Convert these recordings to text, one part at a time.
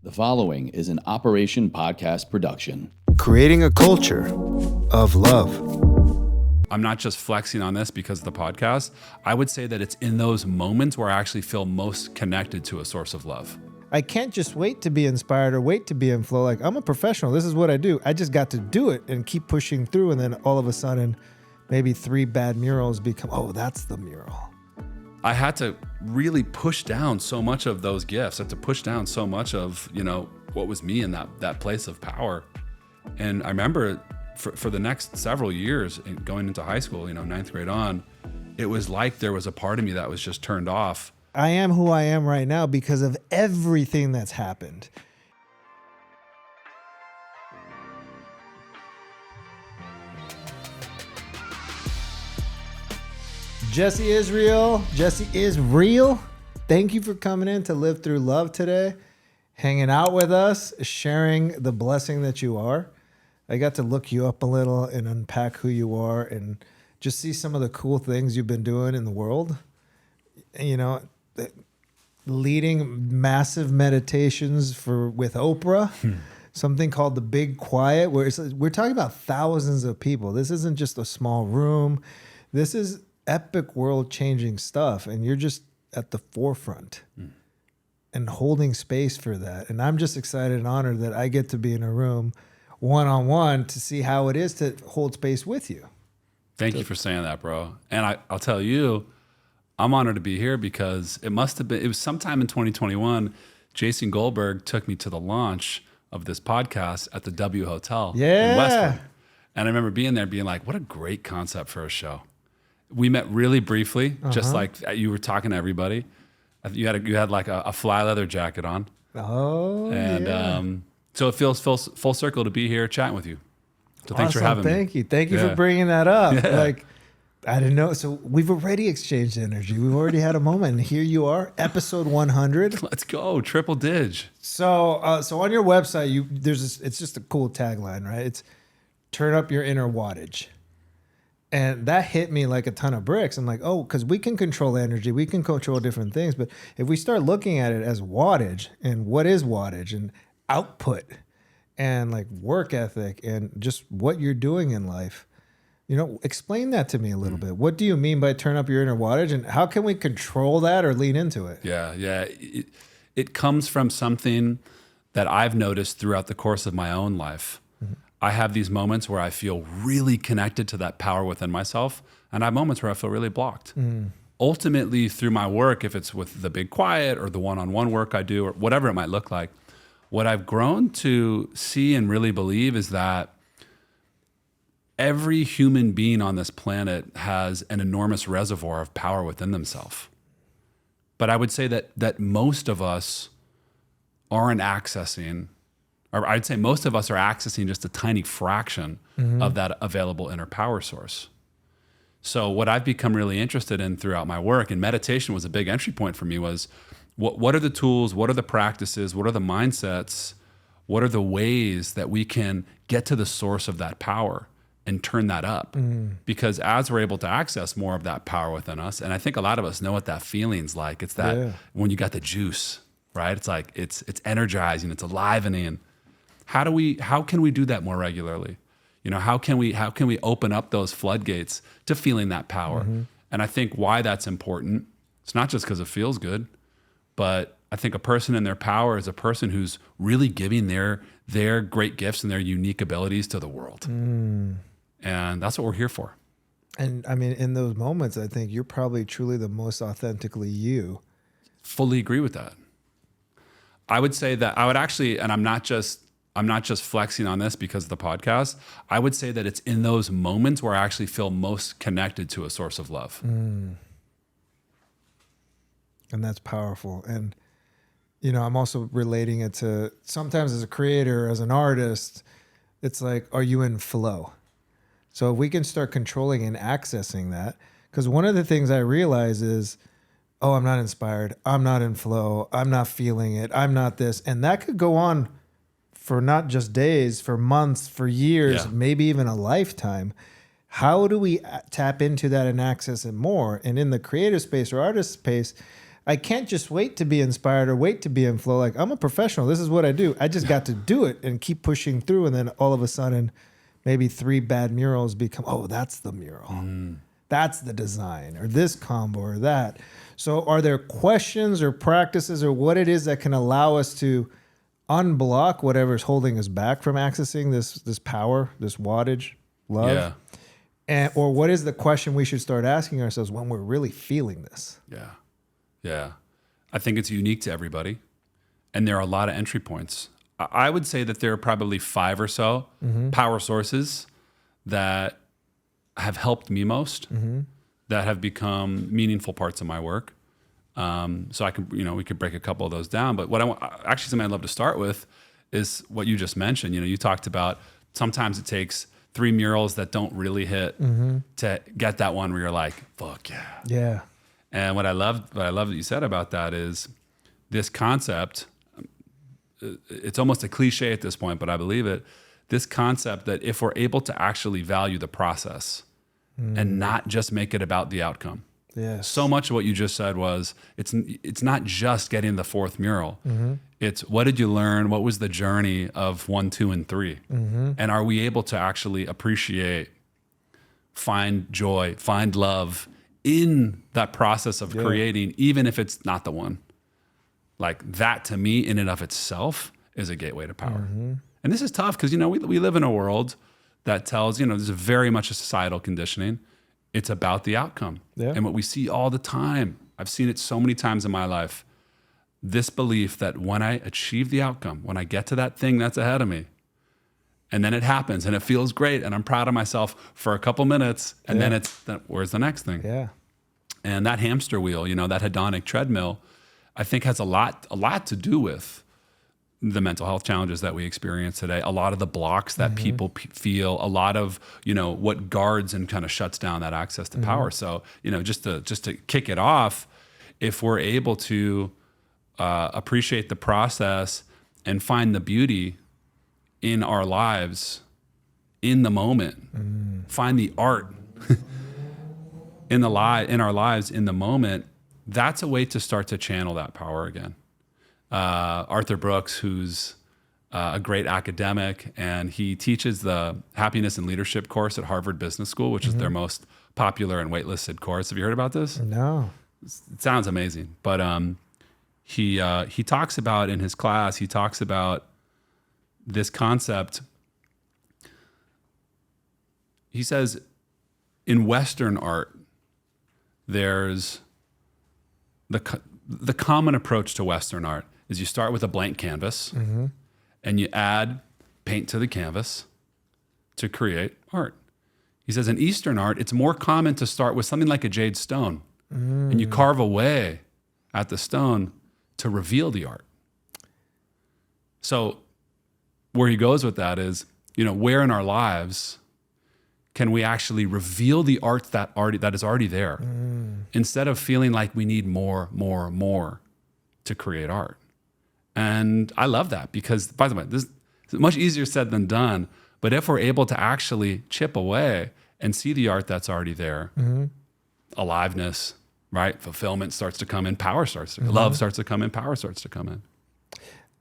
The following is an Operation Podcast production. Creating a culture of love. I'm not just flexing on this because of the podcast. I would say that it's in those moments where I actually feel most connected to a source of love. I can't just wait to be inspired or wait to be in flow. Like, I'm a professional. This is what I do. I just got to do it and keep pushing through. And then all of a sudden, maybe 3 bad murals become, oh, that's the mural. I had to really push down so much of those gifts. I had to push down so much of, what was me in that place of power. And I remember for the next several years going into high school, 9th grade on, it was like there was a part of me that was just turned off. I am who I am right now because of everything that's happened. Jesse is real. Jesse is real. Thank you for coming in to Live Through Love today, hanging out with us, sharing the blessing that you are. I got to look you up a little and unpack who you are and just see some of the cool things you've been doing in the world. Leading massive meditations with Oprah, something called The Big Quiet, where we're talking about thousands of people. This isn't just a small room. This is epic world-changing stuff, and you're just at the forefront and holding space for that. And I'm just excited and honored that I get to be in a room one-on-one to see how it is to hold space with you. Thank you for saying that, bro. And I'll tell you, I'm honored to be here because it was sometime in 2021, Jason Goldberg took me to the launch of this podcast at the W Hotel in Westwood. And I remember being there being like, what a great concept for a show. We met really briefly, just like you were talking to everybody. You had like a fly leather jacket on. Oh, and so it feels full circle to be here chatting with you. So thanks for having me. Thank you for bringing that up. Yeah. Like, I didn't know. So we've already exchanged energy. We've already had a moment. And here you are, episode 100. Let's go, triple dig. So on your website, it's just a cool tagline, right? It's turn up your inner wattage. And that hit me like a ton of bricks. I'm like, oh, because we can control energy. We can control different things. But if we start looking at it as wattage, and what is wattage, and output, and like work ethic, and just what you're doing in life, explain that to me a little bit. What do you mean by turn up your inner wattage, and how can we control that or lean into it? Yeah. It comes from something that I've noticed throughout the course of my own life. I have these moments where I feel really connected to that power within myself, and I have moments where I feel really blocked. Ultimately, through my work, if it's with the Big Quiet or the one-on-one work I do or whatever it might look like, what I've grown to see and really believe is that every human being on this planet has an enormous reservoir of power within themselves. But I would say that most of us aren't accessing, or I'd say most of us are accessing just a tiny fraction of that available inner power source. So what I've become really interested in throughout my work, and meditation was a big entry point for me, was what are the tools, what are the practices, what are the mindsets, what are the ways that we can get to the source of that power and turn that up? Because as we're able to access more of that power within us, and I think a lot of us know what that feeling's like. It's that when you got the juice, right? It's like, it's energizing, it's livening. How can we do that more regularly? How can we open up those floodgates to feeling that power? And I think why that's important, it's not just because it feels good, but I think a person in their power is a person who's really giving their great gifts and their unique abilities to the world. And that's what we're here for. And I mean, in those moments, I think you're probably truly the most authentically you. Fully agree with that. I would say that I would actually, and I'm not just flexing on this because of the podcast. I would say that it's in those moments where I actually feel most connected to a source of love. And that's powerful. And, I'm also relating it to sometimes as a creator, as an artist, it's like, are you in flow? So if we can start controlling and accessing that, because one of the things I realize is, oh, I'm not inspired. I'm not in flow. I'm not feeling it. I'm not this. And that could go on for not just days, for months, for years, maybe even a lifetime. How do we tap into that and access it more? And in the creative space or artist space, I can't just wait to be inspired or wait to be in flow. Like, I'm a professional. This is what I do. I just got to do it and keep pushing through. And then all of a sudden, maybe 3 bad murals become, oh, that's the mural. That's the design, or this combo or that. So are there questions or practices or what it is that can allow us to unblock whatever's holding us back from accessing this power, this wattage, love? Yeah. Or what is the question we should start asking ourselves when we're really feeling this? Yeah. Yeah. I think it's unique to everybody. And there are a lot of entry points. I would say that there are probably 5 or so power sources that have helped me most, that have become meaningful parts of my work. So I can, we could break a couple of those down. But what I want, actually, something I'd love to start with is what you just mentioned. You talked about sometimes it takes 3 murals that don't really hit to get that one where you're like, fuck yeah. Yeah. And what I love that you said about that is this concept. It's almost a cliche at this point, but I believe it. This concept that if we're able to actually value the process and not just make it about the outcome. Yes. So much of what you just said was it's not just getting the 4th mural. It's what did you learn? What was the journey of 1, 2, and 3? And are we able to actually appreciate, find joy, find love in that process of creating, even if it's not the one? Like that, to me, in and of itself, is a gateway to power. And this is tough because, we live in a world that tells, there's very much a societal conditioning. It's about the outcome. Yeah. And what we see all the time, I've seen it so many times in my life, this belief that when I achieve the outcome, when I get to that thing that's ahead of me, and then it happens and it feels great and I'm proud of myself for a couple minutes, and then where's the next thing? Yeah. And that hamster wheel, that hedonic treadmill, I think has a lot to do with the mental health challenges that we experience today, a lot of the blocks that people feel, a lot of, what guards and kind of shuts down that access to power. So, just to kick it off, if we're able to appreciate the process and find the beauty in our lives, in the moment, find the art in our lives in the moment, that's a way to start to channel that power again. Arthur Brooks, who's a great academic, and he teaches the Happiness and Leadership course at Harvard Business School, which is their most popular and waitlisted course. Have you heard about this? No. It sounds amazing. But he talks about in his class, he talks about this concept. He says in Western art, there's the common approach to Western art is you start with a blank canvas and you add paint to the canvas to create art. He says in Eastern art, it's more common to start with something like a jade stone and you carve away at the stone to reveal the art. So where he goes with that is, where in our lives can we actually reveal the art that is already there instead of feeling like we need more to create art? And I love that because, by the way, this is much easier said than done. But if we're able to actually chip away and see the art that's already there, aliveness, right? Fulfillment starts to come in, power starts to, love starts to come in, power starts to come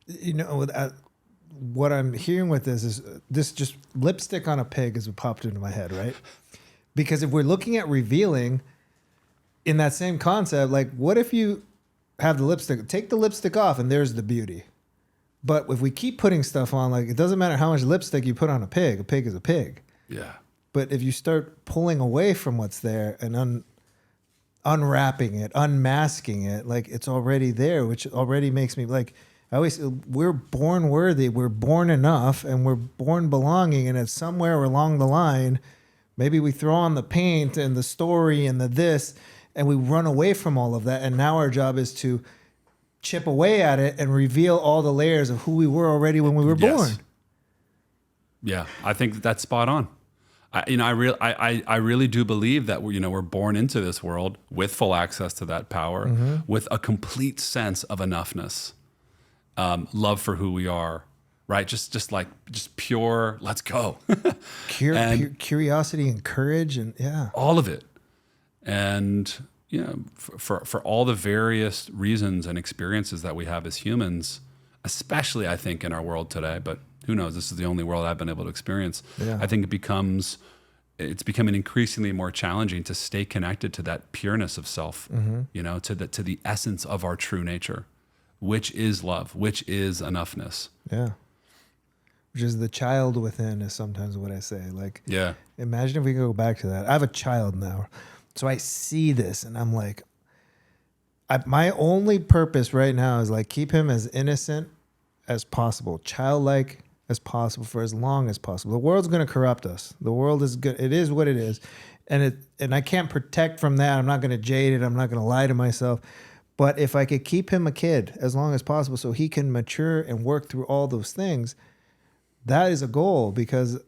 in. What I'm hearing with this is this just lipstick on a pig is what popped into my head, right? Because if we're looking at revealing in that same concept, like what if you have the lipstick, take the lipstick off and there's the beauty. But if we keep putting stuff on, like it doesn't matter how much lipstick you put on a pig is a pig. Yeah. But if you start pulling away from what's there and unwrapping it, unmasking it, like it's already there, which already makes me like, we're born worthy, we're born enough, and we're born belonging. And it's somewhere along the line, maybe we throw on the paint and the story and the this, and we run away from all of that. And now our job is to chip away at it and reveal all the layers of who we were already when we were born. Yeah, I think that's spot on. I really do believe that we're born into this world with full access to that power, with a complete sense of enoughness. Love for who we are, right? Just pure, let's go. Curiosity and courage and all of it. And for all the various reasons and experiences that we have as humans, especially I think in our world today, but who knows, this is the only world I've been able to experience. Yeah. I think it's becoming increasingly more challenging to stay connected to that pureness of self, to the essence of our true nature, which is love, which is enoughness. Yeah. Which is the child within is sometimes what I say. Like, Yeah. imagine if we could go back to that. I have a child now. So I see this and I'm like, my only purpose right now is like keep him as innocent as possible, childlike as possible for as long as possible. The world's going to corrupt us. The world is good. It is what it is. And I can't protect from that. I'm not going to jade it. I'm not going to lie to myself. But if I could keep him a kid as long as possible so he can mature and work through all those things, that is a goal because,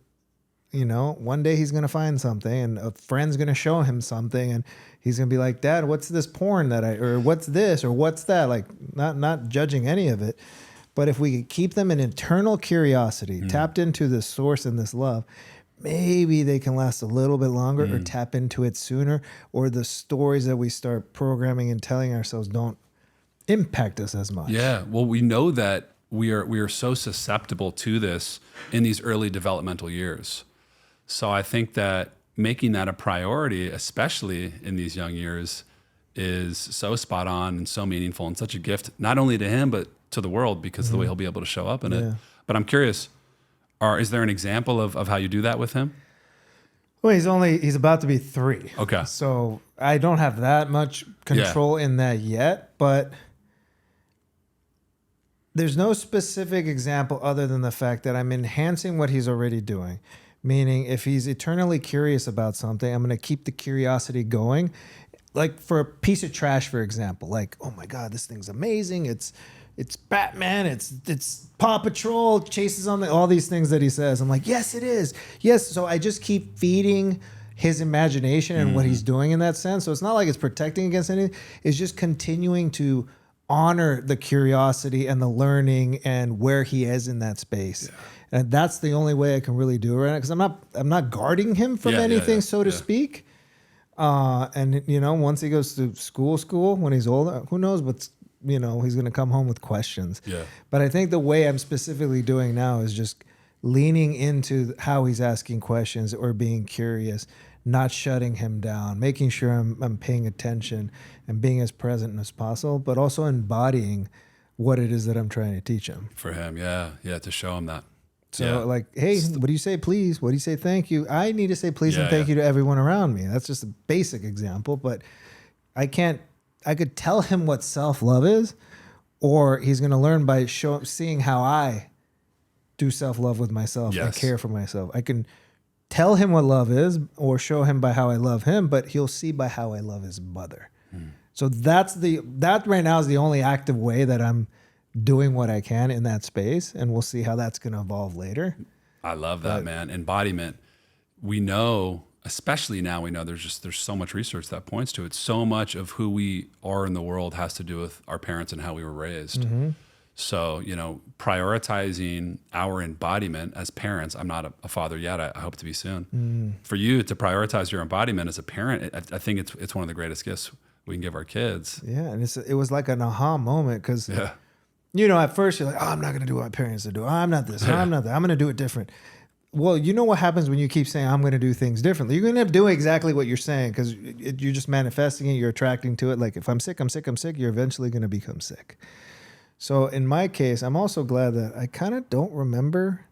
one day he's going to find something and a friend's going to show him something and he's going to be like, Dad, what's this porn or what's this or what's that? Like not judging any of it. But if we could keep them in internal curiosity, tapped into this source and this love, maybe they can last a little bit longer or tap into it sooner, or the stories that we start programming and telling ourselves don't impact us as much. Yeah. Well, we know that we are so susceptible to this in these early developmental years. So I think that making that a priority, especially in these young years, is so spot on and so meaningful and such a gift, not only to him, but to the world because of the way he'll be able to show up in it. But I'm curious, is there an example of how you do that with him? Well, he's about to be 3. Okay. So I don't have that much control in that yet, but there's no specific example other than the fact that I'm enhancing what he's already doing. Meaning if he's eternally curious about something, I'm going to keep the curiosity going. Like for a piece of trash, for example, like, oh my God, this thing's amazing. It's Batman. It's Paw Patrol, chases on all these things that he says. I'm like, yes, it is. Yes. So I just keep feeding his imagination and what he's doing in that sense. So it's not like it's protecting against anything. It's just continuing to honor the curiosity and the learning and where he is in that space. Yeah. And that's the only way I can really do it right now because I'm not guarding him from anything, so to speak. And once he goes to school when he's older, who knows what's he's going to come home with questions. Yeah. But I think the way I'm specifically doing now is just leaning into how he's asking questions or being curious, not shutting him down, making sure I'm paying attention and being as present as possible, but also embodying what it is that I'm trying to teach him. For him, yeah, to show him that. So like, hey, what do you say, please? What do you say, thank you? I need to say please and thank you to everyone around me. That's just a basic example, but I could tell him what self-love is, or he's going to learn by seeing how I do self-love with myself and care for myself. I can tell him what love is or show him by how I love him, but he'll see by how I love his mother. So that right now is the only active way that I'm doing what I can in that space, and we'll see how that's going to evolve later. I love that, man. Embodiment. We know, especially now, there's so much research that points to it. So much of who we are in the world has to do with our parents and how we were raised. So, prioritizing our embodiment as parents. I'm not a father yet. I hope to be soon. For you to prioritize your embodiment as a parent, I think it's one of the greatest gifts we can give our kids. Yeah, and it was like an aha moment because. At first you're like, I'm not going to do what my parents do. I'm not this. I'm not that. I'm going to do it different. Well, you know what happens when you keep saying, I'm going to do things differently? You're going to end up doing exactly what you're saying because you're just manifesting it. You're attracting to it. Like if I'm sick, you're eventually going to become sick. So in my case, I'm also glad that I kind of don't remember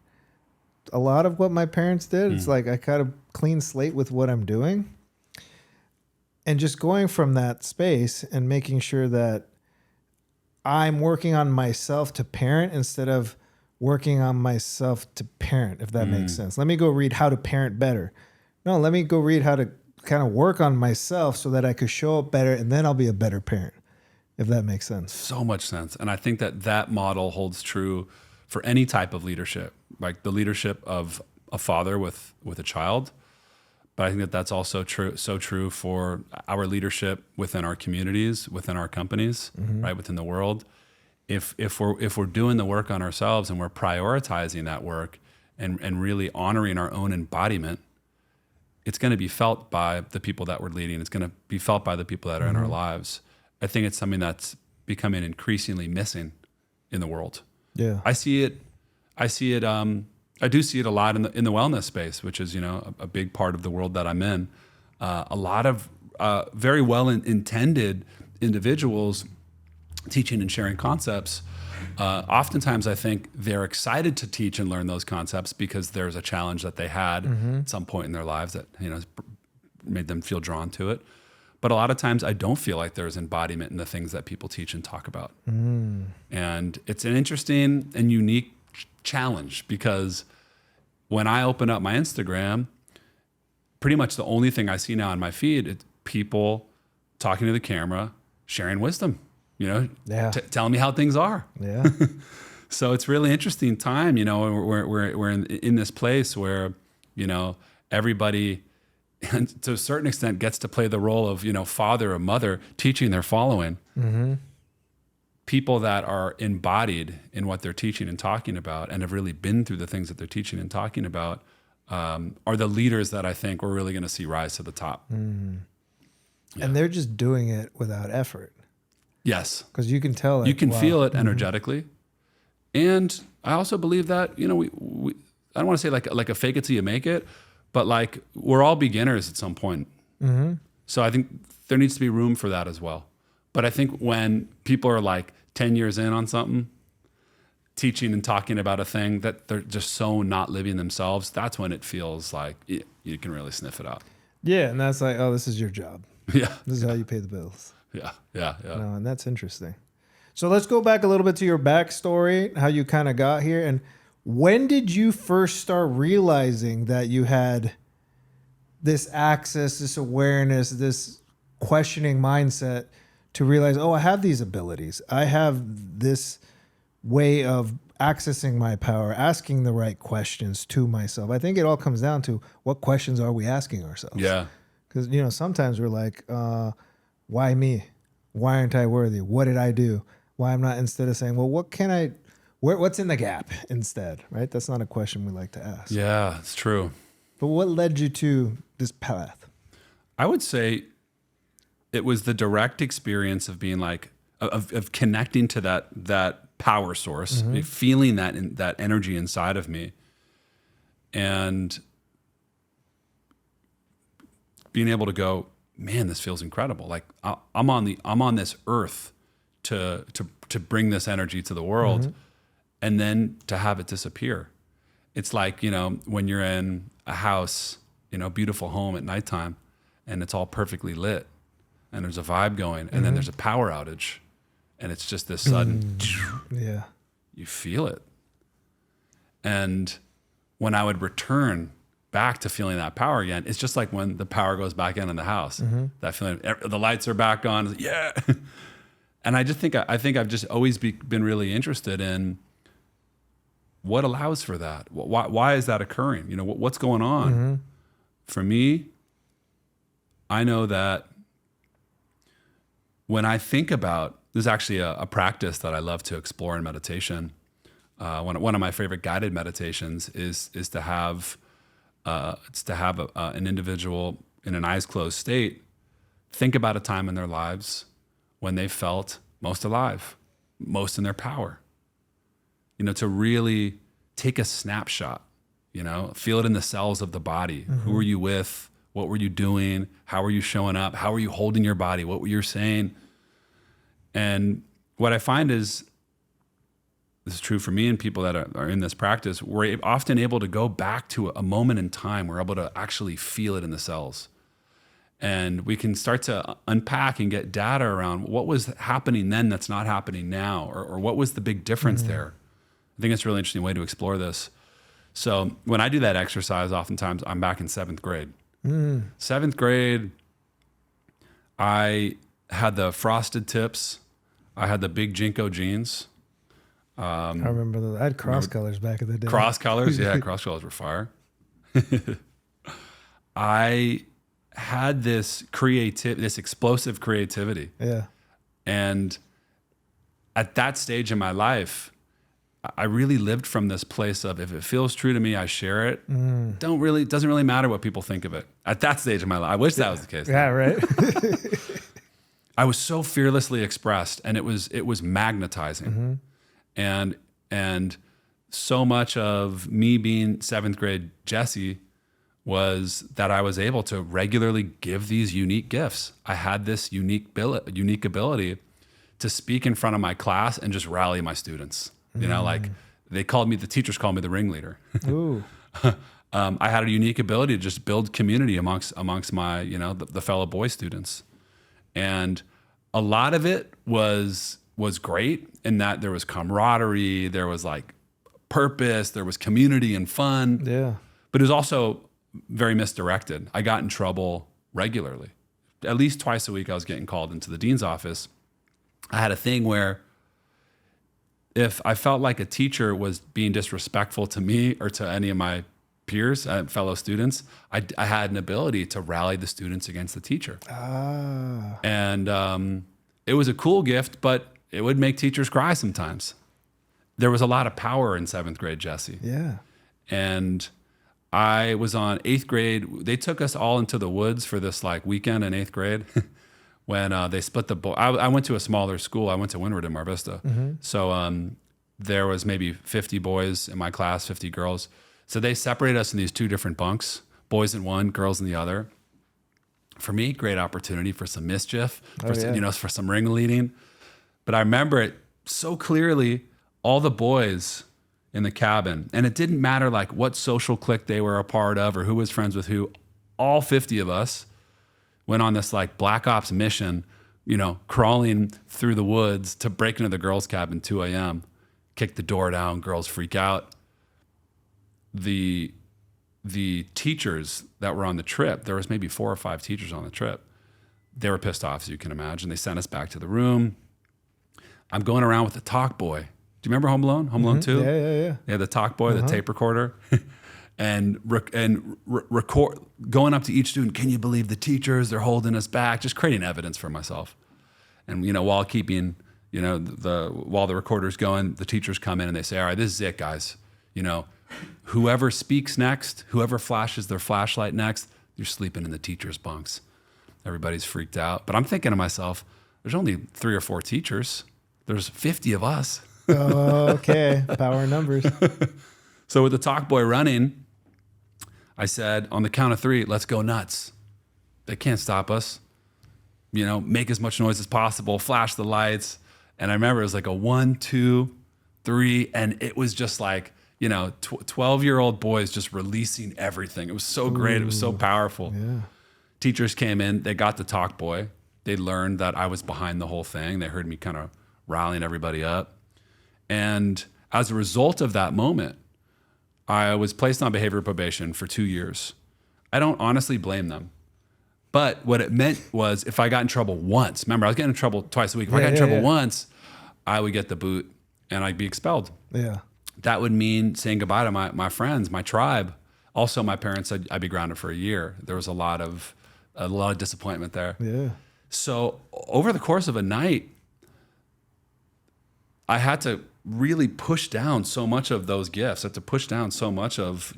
a lot of what my parents did. It's like I kind of clean slate with what I'm doing. And just going from that space and making sure that I'm working on myself to parent instead of working on myself to parent, if that makes sense. Let me go read how to parent better. No, let me go read how to kind of work on myself so that I could show up better and then I'll be a better parent, if that makes sense. So much sense. And I think that model holds true for any type of leadership, like the leadership of a father with a child. But I think that's also true for our leadership within our communities, within our companies, right, within the world. If we're doing the work on ourselves and we're prioritizing that work and really honoring our own embodiment, it's going to be felt by the people that we're leading. It's going to be felt by the people that are in our lives. I think it's something that's becoming increasingly missing in the world. Yeah. I see it. I do see it a lot in the wellness space, which is, a big part of the world that I'm in. A lot of very well intended individuals teaching and sharing concepts. Oftentimes, I think they're excited to teach and learn those concepts because there's a challenge that they had at some point in their lives that made them feel drawn to it. But a lot of times, I don't feel like there's embodiment in the things that people teach and talk about. And it's an interesting and unique challenge because when I open up my Instagram, pretty much the only thing I see now on my feed is people talking to the camera, sharing wisdom. Telling me how things are. Yeah. So it's really interesting time, we're in this place where, everybody to a certain extent gets to play the role of, father or mother teaching their following. People that are embodied in what they're teaching and talking about and have really been through the things that they're teaching and talking about are the leaders that I think we're really going to see rise to the top. And they're just doing it without effort. Yes. Because you can tell. You can feel it energetically. And I also believe that, we I don't want to say like a fake it till you make it, but like we're all beginners at some point. So I think there needs to be room for that as well. But I think when people are like 10 years in on something, teaching and talking about a thing that they're just so not living themselves, that's when it feels like you can really sniff it out. Yeah. And that's like, oh, this is your job. Yeah. This is how you pay the bills. Yeah. No, and that's interesting. So let's go back a little bit to your backstory, how you kind of got here. And when did you first start realizing that you had this access, this awareness, this questioning mindset to realize, oh, I have these abilities. I have this way of accessing my power, asking the right questions to myself. I think it all comes down to what questions are we asking ourselves? Yeah. Because, sometimes we're like, why me? Why aren't I worthy? What did I do? Why I'm not, instead of saying, well, what's in the gap instead, right? That's not a question we like to ask. Yeah, it's true. But what led you to this path? I would say it was the direct experience of being like, of connecting to that power source, feeling that energy inside of me, and being able to go, man, this feels incredible. Like I'm on this earth to bring this energy to the world, and then to have it disappear. It's like, when you're in a house, beautiful home at nighttime, and it's all perfectly lit, and there's a vibe going, and then there's a power outage, and it's just this sudden, Yeah, you feel it. And when I would return back to feeling that power again, it's just like when the power goes back in the house, that feeling, the lights are back on. Yeah. And I think I've just always been really interested in what allows for that. Why is that occurring? What's going on? For me, I know that when I think about, this is actually a practice that I love to explore in meditation. One of my favorite guided meditations is to have an individual in an eyes closed state think about a time in their lives when they felt most alive, most in their power. To really take a snapshot, feel it in the cells of the body. Who were you with? What were you doing? How were you showing up? How were you holding your body? What were you saying? And what I find is, this is true for me and people that are in this practice, we're often able to go back to a moment in time. We're able to actually feel it in the cells. And we can start to unpack and get data around what was happening then that's not happening now, or what was the big difference there. I think it's a really interesting way to explore this. So when I do that exercise, oftentimes I'm back in 7th grade. 7th grade, I had the frosted tips. I had the big Jinko jeans. I remember those. I had cross colors back in the day. Cross colors? Yeah, cross colors were fire. I had this explosive creativity. Yeah. And at that stage in my life, I really lived from this place of, if it feels true to me, I share it. It doesn't really matter what people think of it at that stage of my life. I wish that was the case. Yeah, right. I was so fearlessly expressed, and it was magnetizing. And so much of me being 7th grade Jesse was that I was able to regularly give these unique gifts. I had this unique ability to speak in front of my class and just rally my students. You know, like the teachers called me the ringleader. Ooh. I had a unique ability to just build community amongst my, the fellow boy students. And a lot of it was great in that there was camaraderie, there was like purpose, there was community and fun. Yeah. But it was also very misdirected. I got in trouble regularly. At least twice a week I was getting called into the dean's office. I had a thing where if I felt like a teacher was being disrespectful to me or to any of my peers, fellow students, I had an ability to rally the students against the teacher. And it was a cool gift, but it would make teachers cry sometimes. There was a lot of power in 7th grade Jesse. Yeah. And I was on 8th grade. They took us all into the woods for this like weekend in 8th grade when they split the I went to a smaller school. I went to Windward in Mar Vista. So there was maybe 50 boys in my class, 50 girls. So they separated us in these 2 different bunks, boys in one, girls in the other. For me, great opportunity for some mischief, for some ringleading. But I remember it so clearly, all the boys in the cabin, and it didn't matter like what social clique they were a part of or who was friends with who, all 50 of us went on this like Black Ops mission, crawling through the woods to break into the girls' cabin 2 a.m., kick the door down, girls freak out. The teachers that were on the trip, there was maybe 4 or 5 teachers on the trip. They were pissed off, as you can imagine. They sent us back to the room. I'm going around with the talk boy. Do you remember Home Alone? Home Alone 2? Yeah. Yeah, the talk boy, the tape recorder. and record, going up to each student, can you believe the teachers? They're holding us back. Just creating evidence for myself. And, while keeping, while the recorder's going, the teachers come in and they say, all right, this is it, guys. Whoever speaks next, whoever flashes their flashlight next, you're sleeping in the teachers' bunks. Everybody's freaked out. But I'm thinking to myself, there's only 3 or 4 teachers. There's 50 of us. Oh, okay. Power in numbers. So with the talk boy running, I said, on the count of 3, let's go nuts. They can't stop us. Make as much noise as possible, flash the lights. And I remember it was like a 1, 2, 3, and it was just like, 12-year-old boys just releasing everything. It was so great. It was so powerful. Yeah. Teachers came in. They got the talk boy. They learned that I was behind the whole thing. They heard me kind of rallying everybody up. And as a result of that moment, I was placed on behavior probation for 2 years. I don't honestly blame them. But what it meant was if I got in trouble once, remember, I was getting in trouble twice a week. If I got in trouble once, I would get the boot and I'd be expelled. Yeah. That would mean saying goodbye to my friends, my tribe. Also, my parents said I'd be grounded for a year. There was a lot of disappointment there. Yeah. So over the course of a night, I had to really push down so much of those gifts. I had to push down so much of,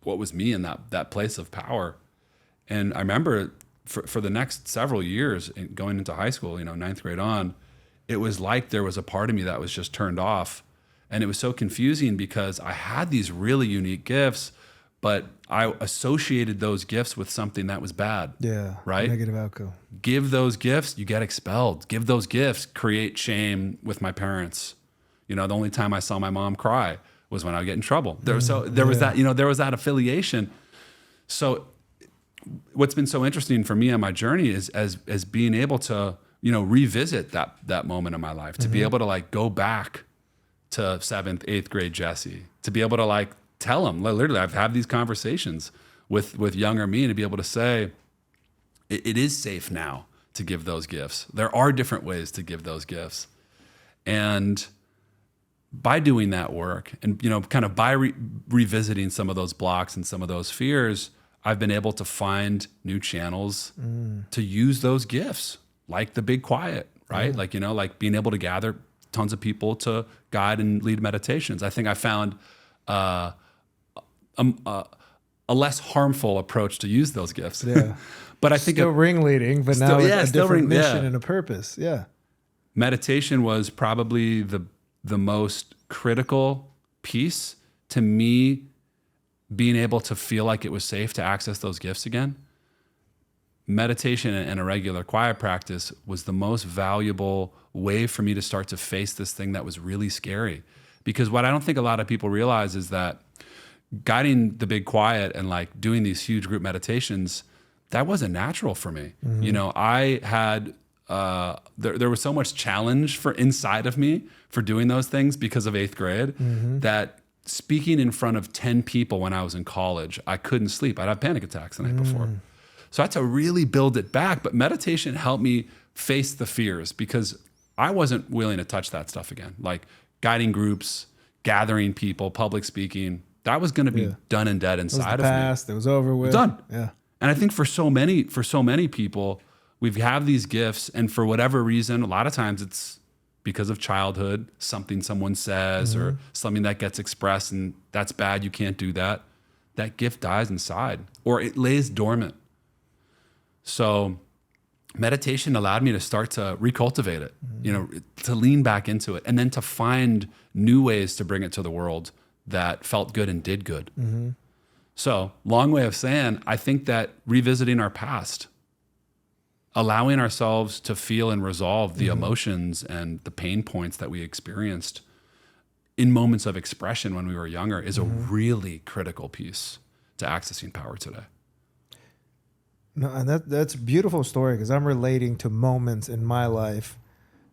what was me in that place of power. And I remember for the next several years going into high school, 9th grade on, it was like there was a part of me that was just turned off. And it was so confusing because I had these really unique gifts, but I associated those gifts with something that was bad. Yeah. Right? Negative outcome. Give those gifts, you get expelled. Give those gifts, create shame with my parents. The only time I saw my mom cry was when I would get in trouble. There was that affiliation. So what's been so interesting for me on my journey is as being able to, revisit that moment in my life, to be able to like go back to 7th, 8th grade Jesse, to be able to like tell him, literally, I've had these conversations with younger me, to be able to say, it is safe now to give those gifts. There are different ways to give those gifts. And by doing that work and, kind of by revisiting some of those blocks and some of those fears, I've been able to find new channels to use those gifts, like the big quiet, right? Yeah. Like, like being able to gather tons of people to guide and lead meditations. I think I found a less harmful approach to use those gifts. Yeah. But I think Still ringleading, but now a different mission and a purpose. Yeah. Meditation was probably the most critical piece to me being able to feel like it was safe to access those gifts again. Meditation and a regular quiet practice was the most valuable way for me to start to face this thing that was really scary. Because what I don't think a lot of people realize is that guiding the big quiet and like doing these huge group meditations, that wasn't natural for me. Mm-hmm. You know, I had, there was so much challenge for inside of me for doing those things because of 8th grade Mm-hmm. that speaking in front of 10 people when I was in college, I couldn't sleep. I'd have panic attacks the night before. So I had to really build it back. But meditation helped me face the fears because I wasn't willing to touch that stuff again. Like guiding groups, gathering people, public speaking, that was going to be done and dead inside of me. Past, it was over with. Done. Yeah. And I think for so many people, we have these gifts, and for whatever reason, a lot of times it's because of childhood, something someone says or something that gets expressed, and that's bad, you can't do that. That gift dies inside, or it lays dormant. So meditation allowed me to start to recultivate it, you know, to lean back into it, and then to find new ways to bring it to the world that felt good and did good. So, long way of saying, I think that revisiting our past, allowing ourselves to feel and resolve the emotions and the pain points that we experienced in moments of expression when we were younger is a really critical piece to accessing power today. No, and that's a beautiful story because I'm relating to moments in my life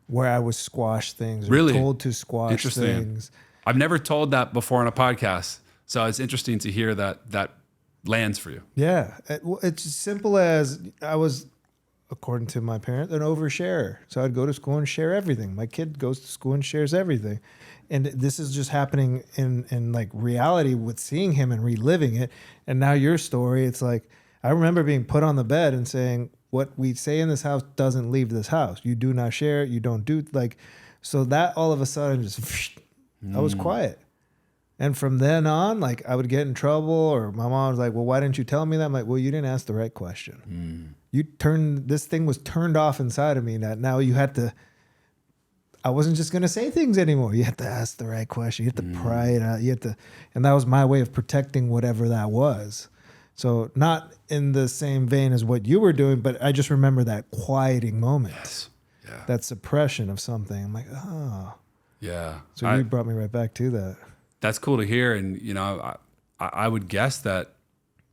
where I was squash things or Really? told to squash Interesting. things. I've never told that before on a podcast, so it's interesting to hear that lands for you. Yeah. It's as simple as I was, according to my parents, an oversharer. So I'd go to school and share everything. My kid goes to school and shares everything. And this is just happening in like reality with seeing him and reliving it. And now your story, it's like, I remember being put on the bed and saying, what we say in this house doesn't leave this house. You do not share it. You don't do like, so that all of a sudden just, I was quiet. And from then on, like I would get in trouble, or my mom was like, well, why didn't you tell me that? I'm like, well, you didn't ask the right question. This thing was turned off inside of me that now you had to, I wasn't just going to say things anymore. You had to ask the right question. You had to pry it out. You had to, and that was my way of protecting whatever that was. So not in the same vein as what you were doing, but I just remember that quieting moment, Yeah. that suppression of something. I'm like, oh. Yeah. So you brought me right back to that. That's cool to hear. And, you know, I would guess that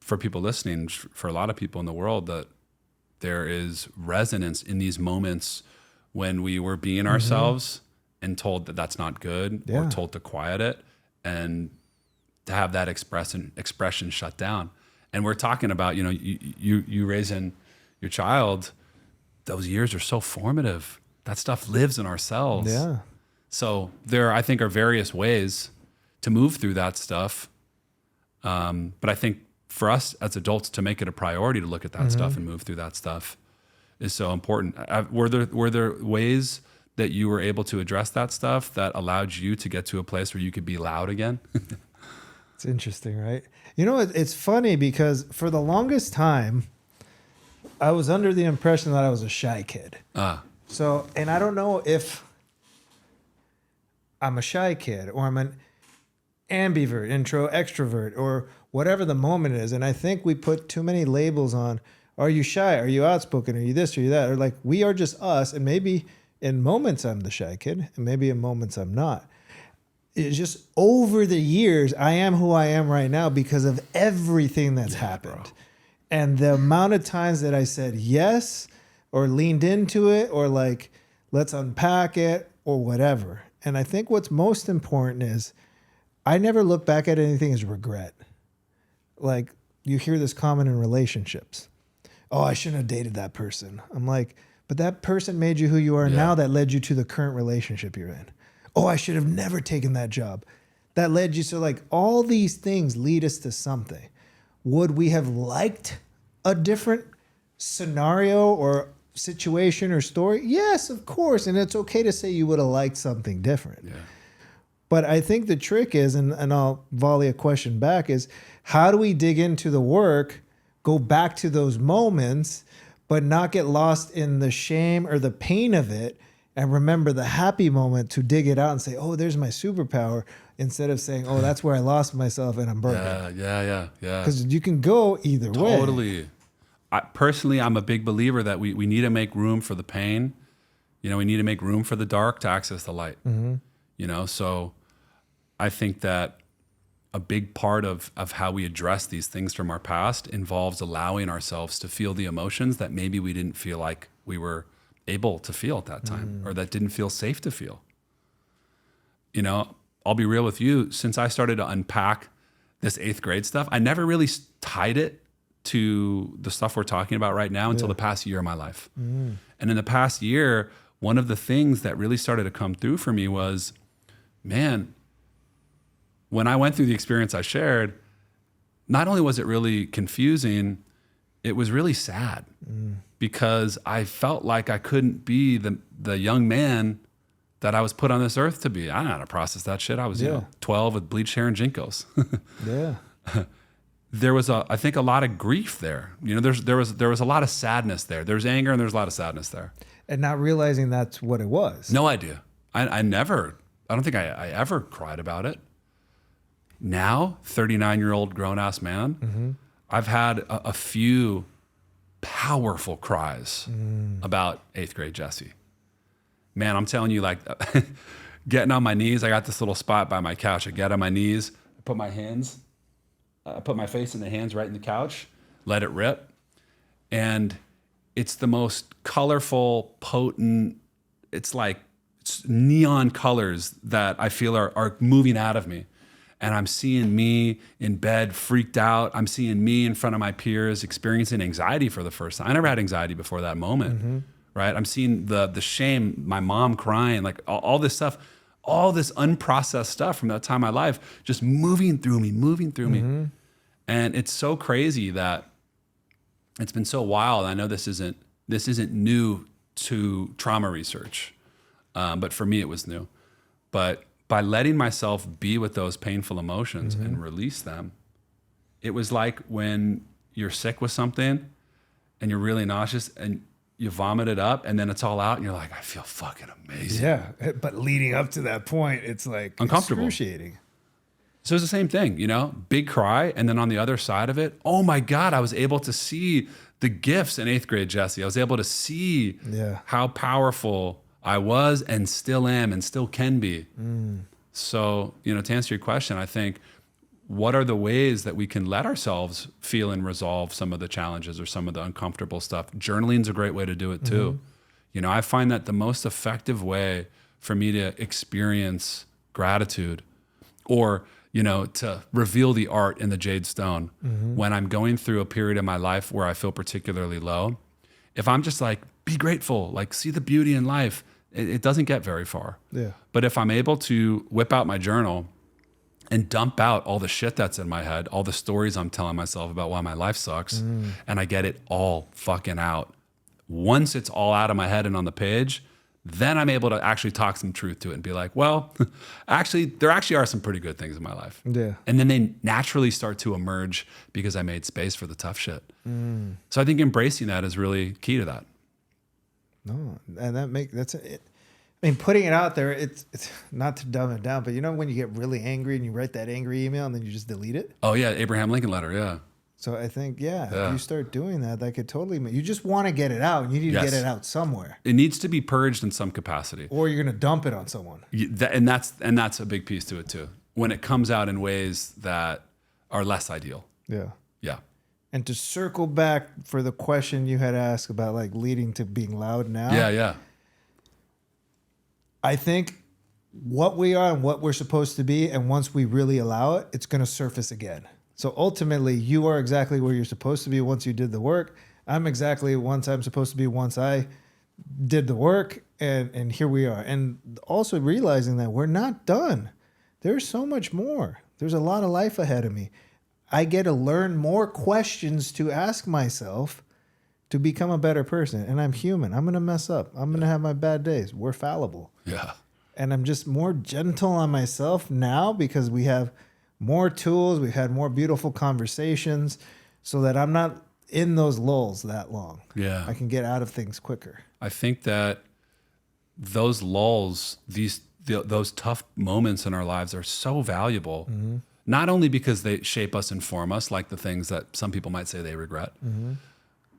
for people listening, for a lot of people in the world, that there is resonance in these moments when we were being ourselves and told that that's not good, or told to quiet it, and to have that expression shut down. And we're talking about, you know, you raising your child, those years are so formative. That stuff lives in ourselves. Yeah. So there, I think, are various ways to move through that stuff. But I think for us as adults to make it a priority to look at that stuff and move through that stuff is so important. Were there ways that you were able to address that stuff that allowed you to get to a place where you could be loud again? It's interesting, right? You know, it's funny because for the longest time, I was under the impression that I was a shy kid. So, and I don't know if I'm a shy kid or I'm an ambivert, intro, extrovert, or whatever the moment is. And I think we put too many labels on, are you shy? Are you outspoken? Are you this? Are you that? Or like, we are just us. And maybe in moments I'm the shy kid, and maybe in moments I'm not. It's just over the years, I am who I am right now because of everything that's happened. Bro. And the amount of times that I said yes, or leaned into it, or like, let's unpack it, or whatever. And I think what's most important is I never look back at anything as regret. Like, you hear this common in relationships. Oh, I shouldn't have dated that person. I'm like, but that person made you who you are now, that led you to the current relationship you're in. Oh, I should have never taken that job. That led you to, like, all these things lead us to something. Would we have liked a different scenario or situation or story? Yes, of course. And it's okay to say you would have liked something different. Yeah. But I think the trick is, and I'll volley a question back, is how do we dig into the work, go back to those moments, but not get lost in the shame or the pain of it, and remember the happy moment to dig it out and say, oh, there's my superpower, instead of saying, oh, that's where I lost myself and I'm broken. Yeah. Because you can go either way. Totally. Personally, I'm a big believer that we need to make room for the pain. You know, we need to make room for the dark to access the light. You know, so I think that a big part of how we address these things from our past involves allowing ourselves to feel the emotions that maybe we didn't feel like we were able to feel at that time, or that didn't feel safe to feel. You know, I'll be real with you. Since I started to unpack this 8th grade stuff, I never really tied it to the stuff we're talking about right now until the past year of my life. And in the past year, one of the things that really started to come through for me was, man, when I went through the experience I shared, not only was it really confusing, it was really sad because I felt like I couldn't be the young man that I was put on this earth to be. I don't know how to process that shit. I was 12 with bleached hair and jinkos. There was I think a lot of grief there. You know, there was a lot of sadness there. There's anger and there's a lot of sadness there. And not realizing that's what it was. No idea. I don't think I ever cried about it. Now, 39-year-old grown-ass man, I've had a few powerful cries about 8th grade Jesse. Man, I'm telling you, like, getting on my knees, I got this little spot by my couch. I get on my knees, I put my face in the hands right in the couch, let it rip. And it's the most colorful, potent, it's neon colors that I feel are moving out of me. And I'm seeing me in bed freaked out. I'm seeing me in front of my peers experiencing anxiety for the first time. I never had anxiety before that moment, right? I'm seeing the shame, my mom crying, like all this stuff, all this unprocessed stuff from that time in my life, just moving through me. And it's so crazy that it's been so wild. I know this isn't new to trauma research, but for me it was new. But by letting myself be with those painful emotions and release them, it was like when you're sick with something and you're really nauseous and you vomit it up and then it's all out and you're like, I feel fucking amazing. Yeah, but leading up to that point, it's like uncomfortable. Excruciating. So it's the same thing, you know, big cry. And then on the other side of it, oh my God, I was able to see the gifts in 8th grade Jesse. I was able to see how powerful I was and still am and still can be. So, you know, to answer your question, I think, what are the ways that we can let ourselves feel and resolve some of the challenges or some of the uncomfortable stuff? Journaling's a great way to do it too. You know, I find that the most effective way for me to experience gratitude, or, you know, to reveal the art in the jade stone when I'm going through a period of my life where I feel particularly low, if I'm just like, be grateful, like see the beauty in life, it doesn't get very far. But if I'm able to whip out my journal and dump out all the shit that's in my head, all the stories I'm telling myself about why my life sucks, and I get it all fucking out. Once it's all out of my head and on the page, then I'm able to actually talk some truth to it and be like, well, actually, there actually are some pretty good things in my life. And then they naturally start to emerge because I made space for the tough shit. So I think embracing that is really key to that. No, and that's it. I mean, putting it out there, it's not to dumb it down, but you know when you get really angry and you write that angry email and then you just delete it? Oh yeah, Abraham Lincoln letter, yeah. So I think, if you start doing that, that could totally you just want to get it out. You need to get it out somewhere. It needs to be purged in some capacity. Or you're going to dump it on someone. And that's a big piece to it too. When it comes out in ways that are less ideal. Yeah. Yeah. And to circle back for the question you had asked about like leading to being loud now. Yeah. I think what we are and what we're supposed to be, and once we really allow it, it's going to surface again. So ultimately, you are exactly where you're supposed to be once you did the work. I'm exactly once I'm supposed to be once I did the work, and here we are. And also realizing that we're not done. There's so much more. There's a lot of life ahead of me. I get to learn more questions to ask myself to become a better person. And I'm human. I'm going to mess up. I'm going to have my bad days. We're fallible. Yeah. And I'm just more gentle on myself now because we have more tools. We've had more beautiful conversations so that I'm not in those lulls that long. Yeah. I can get out of things quicker. I think that those lulls, those tough moments in our lives are so valuable, not only because they shape us and form us, like the things that some people might say they regret,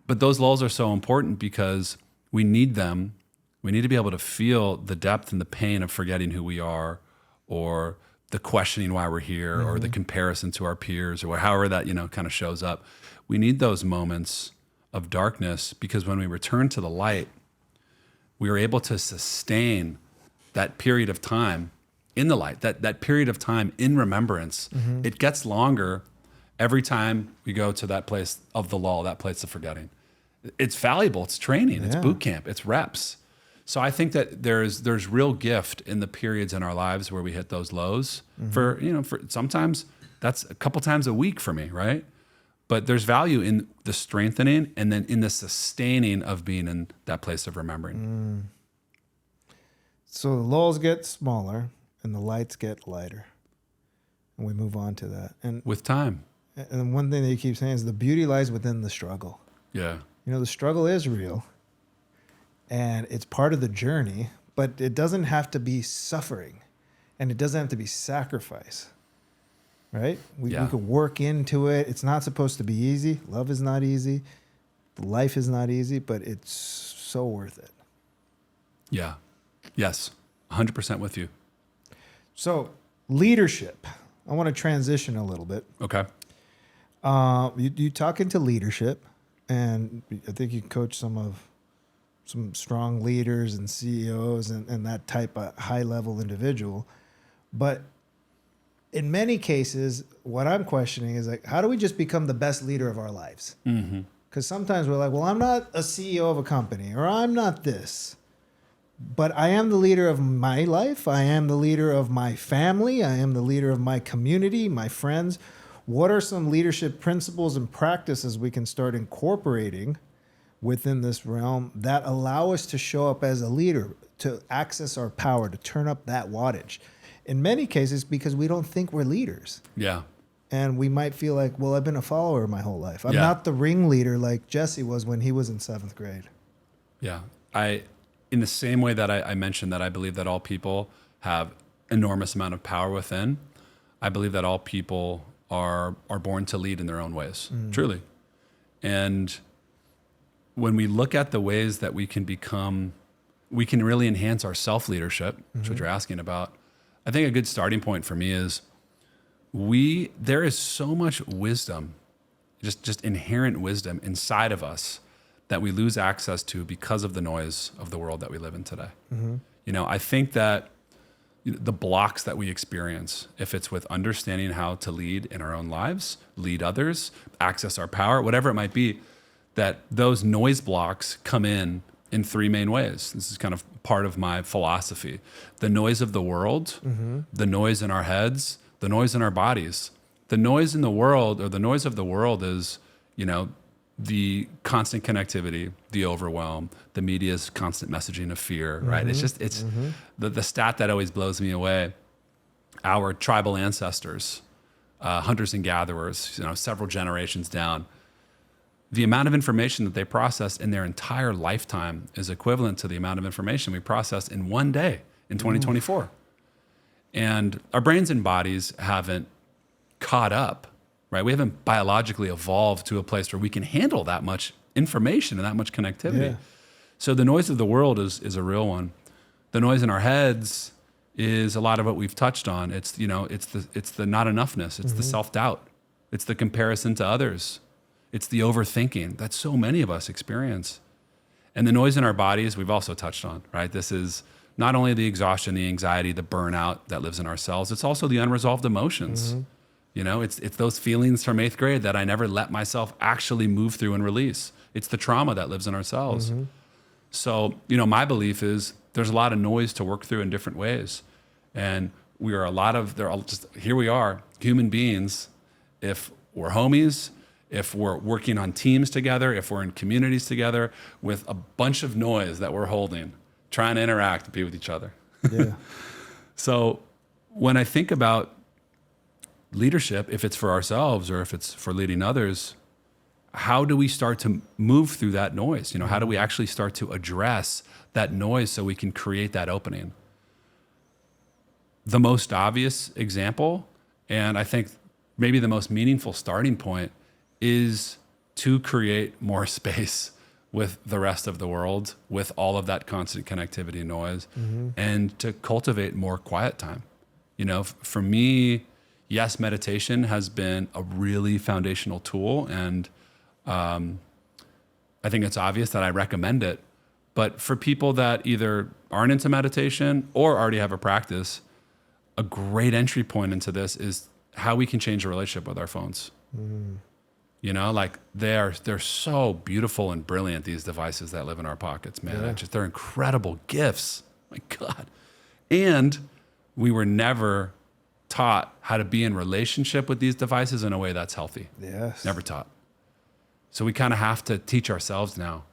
but those lulls are so important because we need them. We need to be able to feel the depth and the pain of forgetting who we are, or the questioning why we're here, or the comparison to our peers, or however that, kind of shows up. We need those moments of darkness because when we return to the light, we are able to sustain that period of time in the light, that period of time in remembrance. It gets longer every time we go to that place of the lull, that place of forgetting. It's valuable, it's training, it's boot camp, it's reps. So I think that there's real gift in the periods in our lives where we hit those lows. For sometimes that's a couple times a week for me, right? But there's value in the strengthening and then in the sustaining of being in that place of remembering. So the lulls get smaller and the lights get lighter. And we move on to that. And With time. one thing that you keep saying is the beauty lies within the struggle. Yeah. The struggle is real and it's part of the journey, but it doesn't have to be suffering and it doesn't have to be sacrifice, right? We could work into it. It's not supposed to be easy. Love is not easy. Life is not easy, but it's so worth it. Yeah. Yes. 100% with you. So leadership, I want to transition a little bit. Okay. You talk into leadership, and I think you coach some strong leaders and CEOs and that type of high level individual. But in many cases, what I'm questioning is like, how do we just become the best leader of our lives? Because sometimes we're like, well, I'm not a CEO of a company, or I'm not this, but I am the leader of my life. I am the leader of my family. I am the leader of my community, my friends. What are some leadership principles and practices we can start incorporating within this realm that allow us to show up as a leader, to access our power, to turn up that wattage? In many cases, because we don't think we're leaders. Yeah. And we might feel like, well, I've been a follower my whole life. I'm Yeah. not the ringleader like Jesse was when he was in 7th grade. Yeah. In the same way that I mentioned that I believe that all people have enormous amount of power within, I believe that all people are born to lead in their own ways, truly. And when we look at the ways that we can really enhance our self-leadership, which is what you're asking about, I think a good starting point for me is there is so much wisdom, just inherent wisdom inside of us that we lose access to because of the noise of the world that we live in today. I think that the blocks that we experience, if it's with understanding how to lead in our own lives, lead others, access our power, whatever it might be, that those noise blocks come in 3 main ways. This is kind of part of my philosophy. The noise of the world, the noise in our heads, the noise in our bodies. The noise in the world, or the noise of the world, is, the constant connectivity, the overwhelm, the media's constant messaging of fear, right? It's the stat that always blows me away. Our tribal ancestors, hunters and gatherers, several generations down, the amount of information that they processed in their entire lifetime is equivalent to the amount of information we process in one day in 2024. And our brains and bodies haven't caught up, right? We haven't biologically evolved to a place where we can handle that much information and that much connectivity. Yeah. So the noise of the world is a real one. The noise in our heads is a lot of what we've touched on. It's the not enoughness. It's the self-doubt. It's the comparison to others. It's the overthinking that so many of us experience. And the noise in our bodies, we've also touched on, right? This is not only the exhaustion, the anxiety, the burnout that lives in our cells, it's also the unresolved emotions. It's those feelings from 8th grade that I never let myself actually move through and release. It's the trauma that lives in our cells. So, my belief is there's a lot of noise to work through in different ways. And here we are, human beings. If we're homies, if we're working on teams together, if we're in communities together with a bunch of noise that we're holding, trying to interact and be with each other. Yeah. So when I think about leadership, if it's for ourselves or if it's for leading others, how do we start to move through that noise? You know, how do we actually start to address that noise so we can create that opening? The most obvious example, and I think maybe the most meaningful starting point, is to create more space with the rest of the world, with all of that constant connectivity and noise, and to cultivate more quiet time. You know, for me, yes, meditation has been a really foundational tool, and I think it's obvious that I recommend it. But for people that either aren't into meditation or already have a practice, a great entry point into this is how we can change a relationship with our phones. You know, like they're so beautiful and brilliant, these devices that live in our pockets, man. Yeah. They're incredible gifts. My God. And we were never taught how to be in relationship with these devices in a way that's healthy. Yes. Never taught. So we kind of have to teach ourselves now.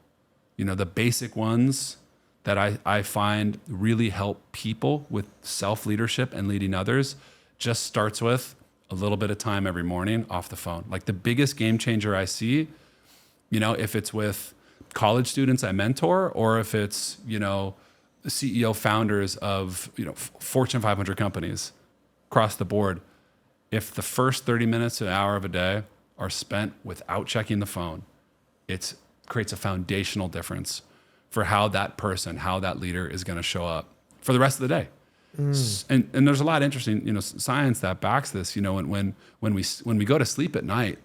You know, the basic ones that I find really help people with self-leadership and leading others just starts with a little bit of time every morning off the phone. Like the biggest game changer I see, you know, if it's with college students I mentor or if it's, you know, the CEO founders of, you know, Fortune 500 companies across the board, if the first 30 minutes to an hour of a day are spent without checking the phone, it creates a foundational difference for how that person, how that leader is going to show up for the rest of the day. And there's a lot of interesting, you know, science that backs this. You know, when we go to sleep at night,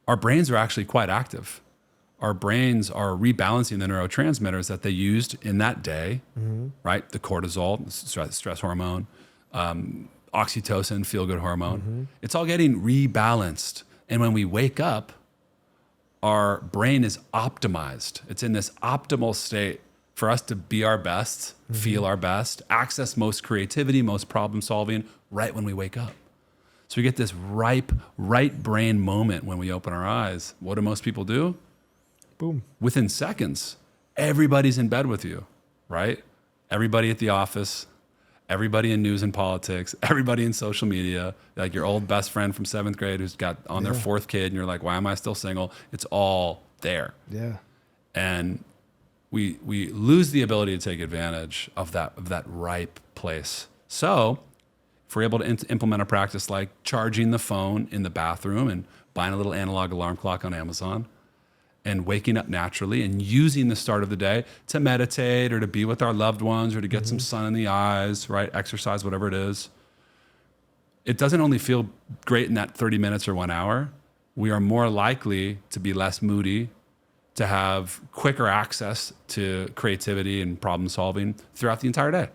our brains are actually quite active. Our brains are rebalancing the neurotransmitters that they used in that day, right? The cortisol, stress hormone, oxytocin, feel-good hormone. It's all getting rebalanced. And when we wake up, our brain is optimized. It's in this optimal state for us to be our best, feel our best, access most creativity, most problem solving right when we wake up. So we get this ripe, right brain moment when we open our eyes. What do most people do? Boom. Within seconds, everybody's in bed with you, right? Everybody at the office, everybody in news and politics, everybody in social media, like your old best friend from 7th grade who's got on their 4th kid and you're like, why am I still single? It's all there. Yeah. And we lose the ability to take advantage of that ripe place. So if we're able to implement a practice like charging the phone in the bathroom and buying a little analog alarm clock on Amazon and waking up naturally and using the start of the day to meditate or to be with our loved ones or to get some sun in the eyes, right? Exercise, whatever it is. It doesn't only feel great in that 30 minutes or 1 hour. We are more likely to be less moody, to have quicker access to creativity and problem solving throughout the entire day.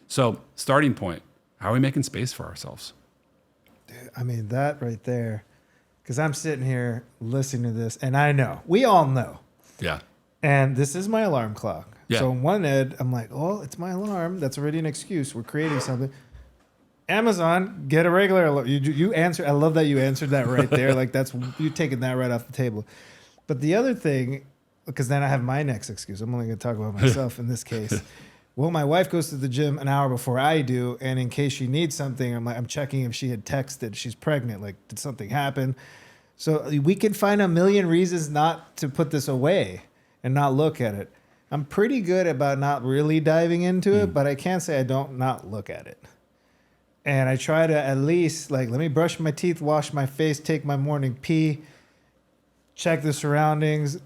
So starting point, how are we making space for ourselves? Dude, I mean, that right there, because I'm sitting here listening to this and I know, we all know. Yeah. And this is my alarm clock. Yeah. So on one end, I'm like, oh, it's my alarm. That's already an excuse. We're creating something. Amazon, get a regular alarm. You answer. I love that you answered that right there. Like you're taking that right off the table. But the other thing, because then I have my next excuse. I'm only going to talk about myself in this case. Well, my wife goes to the gym an hour before I do, and in case she needs something, I'm checking if she had texted. She's pregnant. Like, did something happen? So we can find a million reasons not to put this away and not look at it. I'm pretty good about not really diving into it, but I can't say I don't not look at it. And I try to at least, like, let me brush my teeth, wash my face, take my morning pee, check the surroundings,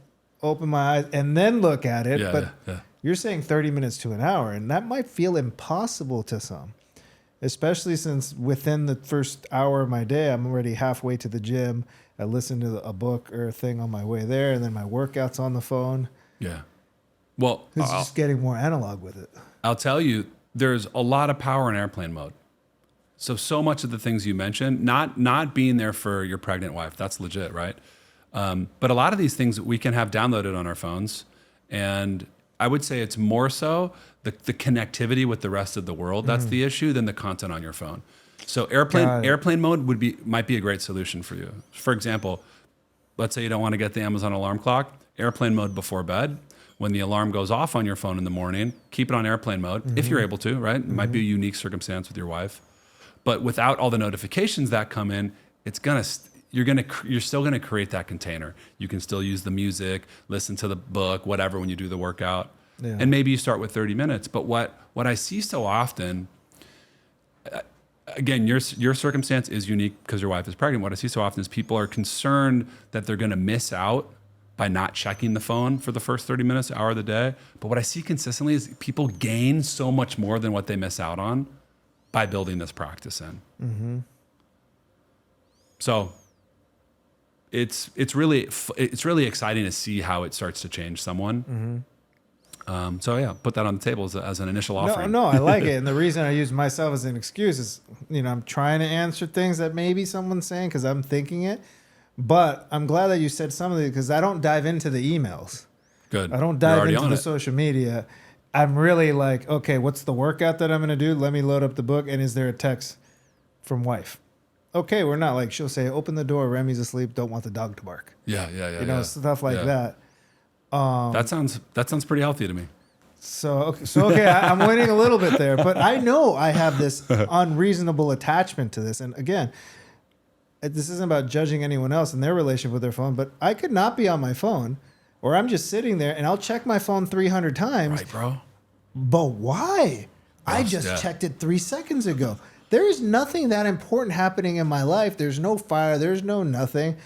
open my eyes, and then look at it. Yeah. You're saying 30 minutes to an hour, and that might feel impossible to some, especially since within the first hour of my day, I'm already halfway to the gym. I listen to a book or a thing on my way there, and then my workout's on the phone. Yeah. Well, It's just getting more analog with it. I'll tell you, there's a lot of power in airplane mode. So much of the things you mentioned, not being there for your pregnant wife, that's legit, right? But a lot of these things we can have downloaded on our phones. And I would say it's more so the connectivity with the rest of the world. That's the issue than the content on your phone. So Got it. airplane mode might be a great solution for you. For example, let's say you don't want to get the Amazon alarm clock, airplane mode before bed. When the alarm goes off on your phone in the morning, keep it on airplane mode if you're able to, right? It might be a unique circumstance with your wife. But without all the notifications that come in, you're still gonna create that container. You can still use the music, listen to the book, whatever when you do the workout. Yeah. And maybe you start with 30 minutes. But what I see so often, again, your circumstance is unique because your wife is pregnant. What I see so often is people are concerned that they're going to miss out by not checking the phone for the first 30 minutes, hour of the day. But what I see consistently is people gain so much more than what they miss out on by building this practice in. So it's really exciting to see how it starts to change someone. So yeah, put that on the table as an initial offering. No, I like it. And the reason I use myself as an excuse is, I'm trying to answer things that maybe someone's saying because I'm thinking it. But I'm glad that you said some of it because I don't dive into the emails. Good. I don't dive into the social media. I'm really like, okay, what's the workout that I'm going to do? Let me load up the book. And is there a text from wife? Okay, we're not like, she'll say, open the door, Remy's asleep, don't want the dog to bark. Yeah. Stuff like that. That sounds pretty healthy to me. So okay, I'm winning a little bit there, but I know I have this unreasonable attachment to this. And again, this isn't about judging anyone else and their relationship with their phone, but I could not be on my phone, or I'm just sitting there and I'll check my phone 300 times. Right, bro. But why? I just checked it 3 seconds ago. There is nothing that important happening in my life. There's no fire. There's no nothing.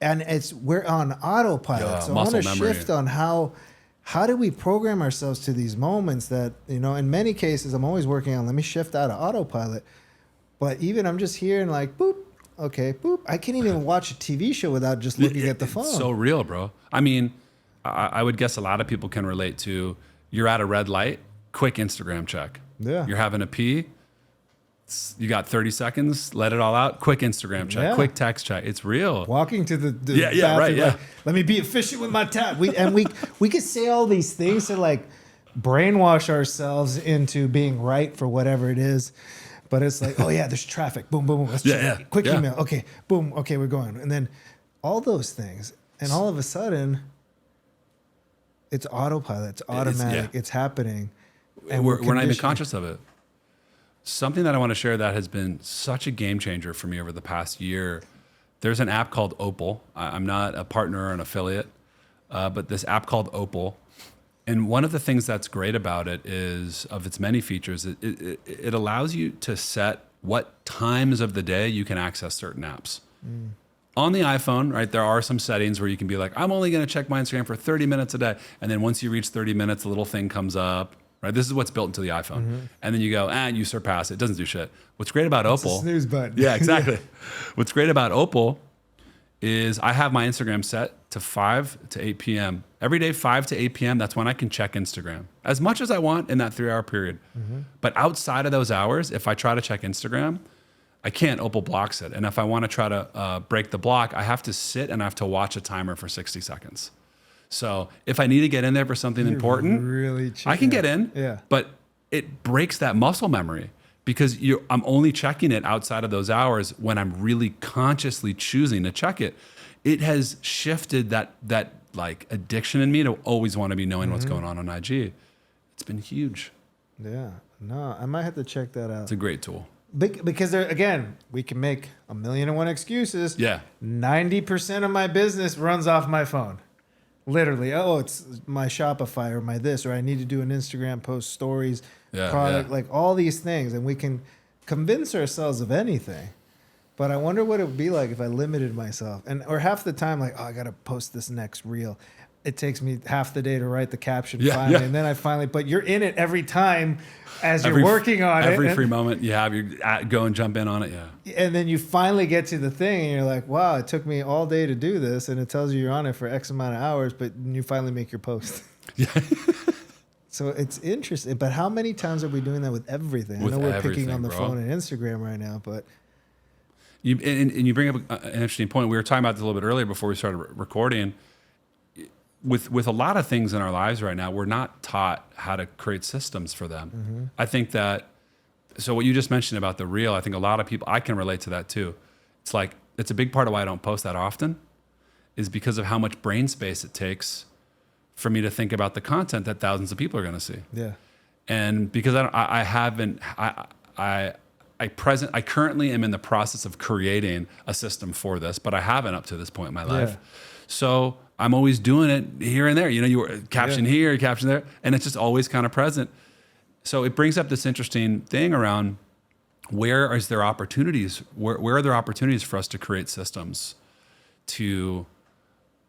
And we're on autopilot. So I want to shift on how do we program ourselves to these moments that, in many cases, I'm always working on, let me shift out of autopilot. But even I'm just here and like, boop, okay, boop. I can't even watch a TV show without just looking at the phone. It's so real, bro. I mean, I would guess a lot of people can relate to, you're at a red light, quick Instagram check. Yeah. You're having a pee. You got 30 seconds, let it all out. Quick Instagram check, quick text check. It's real. Walking to the bathroom, right, like, let me be efficient with my time. We could say all these things to like brainwash ourselves into being right for whatever it is. But it's like, oh yeah, there's traffic. Boom, boom, boom. Let's check. Quick email. Okay, boom. Okay, we're going. And then all those things. And all of a sudden, it's autopilot. It's automatic. It's happening. And we're not even conscious of it. Something that I want to share that has been such a game changer for me over the past year. There's an app called Opal. I'm not a partner or an affiliate, but this app called Opal. And one of the things that's great about it is, of its many features, it allows you to set what times of the day you can access certain apps. On the iPhone, right, there are some settings where you can be like, I'm only going to check my Instagram for 30 minutes a day. And then once you reach 30 minutes, a little thing comes up. Right, this is what's built into the iPhone, and then you go, and you surpass it. It doesn't do shit. What's great about Opal? It's a snooze button. Yeah, exactly. What's great about Opal is I have my Instagram set to 5 to 8 p.m. every day. 5 to 8 p.m. That's when I can check Instagram as much as I want in that 3-hour period. But outside of those hours, if I try to check Instagram, I can't. Opal blocks it, and if I want to try to break the block, I have to sit and I have to watch a timer for 60 seconds. So if I need to get in there for something important, really I can get in, Yeah. but it breaks that muscle memory because I'm only checking it outside of those hours when I'm really consciously choosing to check it. It has shifted that like addiction in me to always want to be knowing what's going on IG. It's been huge. Yeah. No, I might have to check that out. It's a great tool. Because again, we can make 1,000,001 excuses. Yeah. 90% of my business runs off my phone. Literally, oh, it's my Shopify or my this, or I need to do an Instagram post, stories, product, like all these things. And we can convince ourselves of anything. But I wonder what it would be like if I limited myself. Or half the time, like, oh, I got to post this next reel. It takes me half the day to write the caption finally. And then I finally, but you're in it every time as you're working on it. Every free moment you have, you go and jump in on it. Yeah. And then you finally get to the thing and you're like, wow, it took me all day to do this. And it tells you you're on it for X amount of hours, but you finally make your post. Yeah. So it's interesting. But how many times are we doing that with everything? I know we're picking on the phone and Instagram right now, but. And you bring up an interesting point. We were talking about this a little bit earlier before we started recording. With a lot of things in our lives right now, we're not taught how to create systems for them. I think that So what you just mentioned about the reel, I think a lot of people, I can relate to that too. It's like, it's a big part of why I don't post that often, is because of how much brain space it takes for me to think about the content that thousands of people are going to see. Yeah. And because I currently am in the process of creating a system for this, but I haven't up to this point in my life. Yeah. So I'm always doing it here and there. You know, you were caption here, caption there, and it's just always kind of present. So it brings up this interesting thing around where is there opportunities? Where are there opportunities for us to create systems to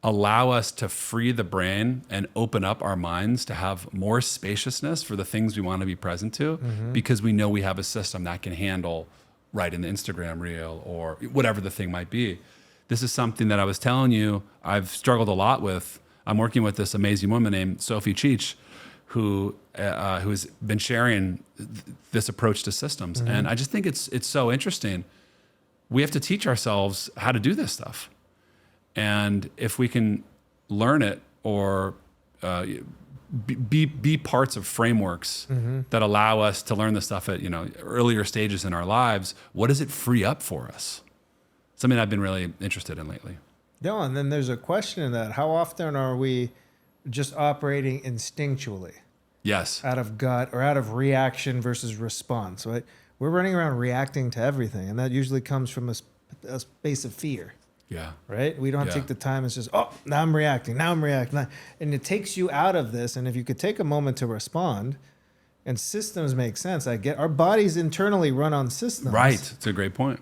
allow us to free the brain and open up our minds to have more spaciousness for the things we want to be present to, because we know we have a system that can handle right in the Instagram reel or whatever the thing might be. This is something that I was telling you I've struggled a lot with. I'm working with this amazing woman named Sophie Cheech, who has been sharing this approach to systems. And I just think it's so interesting. We have to teach ourselves how to do this stuff. And if we can learn it or be parts of frameworks that allow us to learn this stuff at earlier stages in our lives, what does it free up for us? Something I've been really interested in lately. Yeah, and then there's a question in that. How often are we just operating instinctually? Yes. Out of gut or out of reaction versus response, right? We're running around reacting to everything, and that usually comes from a space of fear. Yeah. Right? We don't take the time. It's just, now I'm reacting. And it takes you out of this. And if you could take a moment to respond, and systems make sense. Our bodies internally run on systems. Right. It's a great point.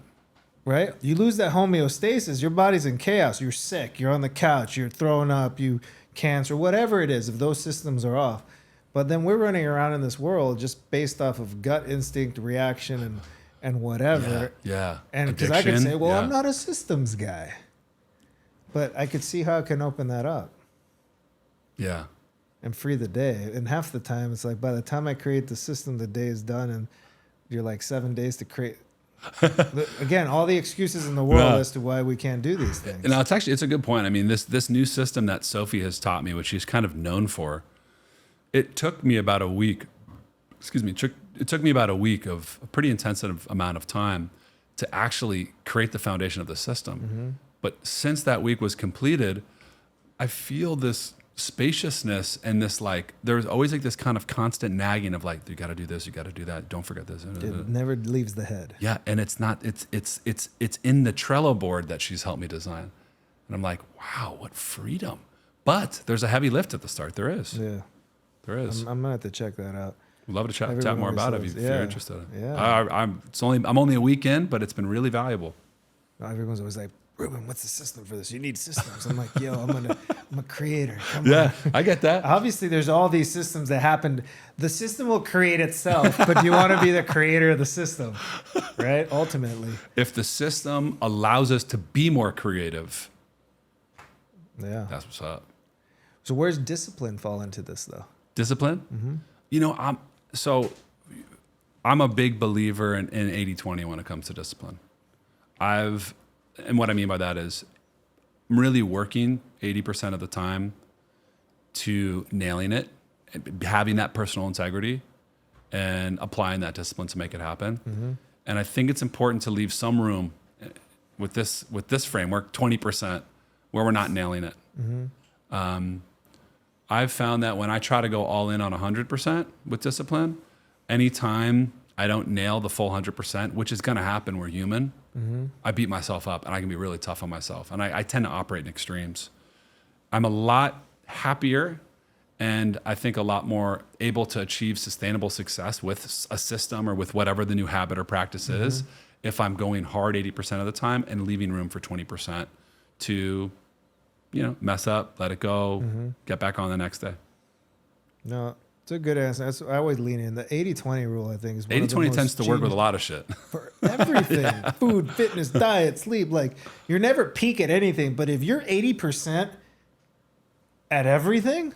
Right? You lose that homeostasis, your body's in chaos. You're sick. You're on the couch. You're throwing up. You cancer, whatever it is, if those systems are off. But then we're running around in this world just based off of gut instinct, reaction, and whatever. Yeah. And because I could say, well, I'm not a systems guy. But I could see how I can open that up. Yeah. And free the day. And half the time, it's like by the time I create the system, the day is done. And you're like 7 days to create. Again, all the excuses in the world as to why we can't do these things. No, it's a good point. I mean, this new system that Sophie has taught me, which she's kind of known for, it took me about a week. It took me about a week of a pretty intensive amount of time to actually create the foundation of the system. But since that week was completed, I feel this spaciousness and this there's always this kind of constant nagging of you got to do this, you got to do that, don't forget this. It never leaves the head. Yeah, and it's in the Trello board that she's helped me design, and I'm like, wow, what freedom! But there's a heavy lift at the start. There is. Yeah, there is. I'm gonna have to check that out. We'd love to chat more about it if you're interested. Yeah, I'm only a week in, but it's been really valuable. Everyone's always like, Ruben, what's the system for this? You need systems. I'm like, yo, I'm a creator. Come on. I get that. Obviously, there's all these systems that happened. The system will create itself, but you want to be the creator of the system, right? Ultimately. If the system allows us to be more creative, that's what's up. So where's discipline fall into this, though? Discipline? I'm a big believer in 80-20 when it comes to discipline. And what I mean by that is I'm really working 80% of the time to nailing it, having that personal integrity and applying that discipline to make it happen. And I think it's important to leave some room with this framework, 20%, where we're not nailing it. I've found that when I try to go all in on 100% with discipline, anytime I don't nail the full 100%, which is going to happen, we're human, I beat myself up and I can be really tough on myself. And I tend to operate in extremes. I'm a lot happier and I think a lot more able to achieve sustainable success with a system or with whatever the new habit or practice is if I'm going hard 80% of the time and leaving room for 20% to, mess up, let it go, get back on the next day. No, it's a good answer. I always lean in. The 80-20 rule, I think, is one 80-20 tends to work with a lot of shit. For everything. Food, fitness, diet, sleep. You're never peak at anything. But if you're 80% at everything,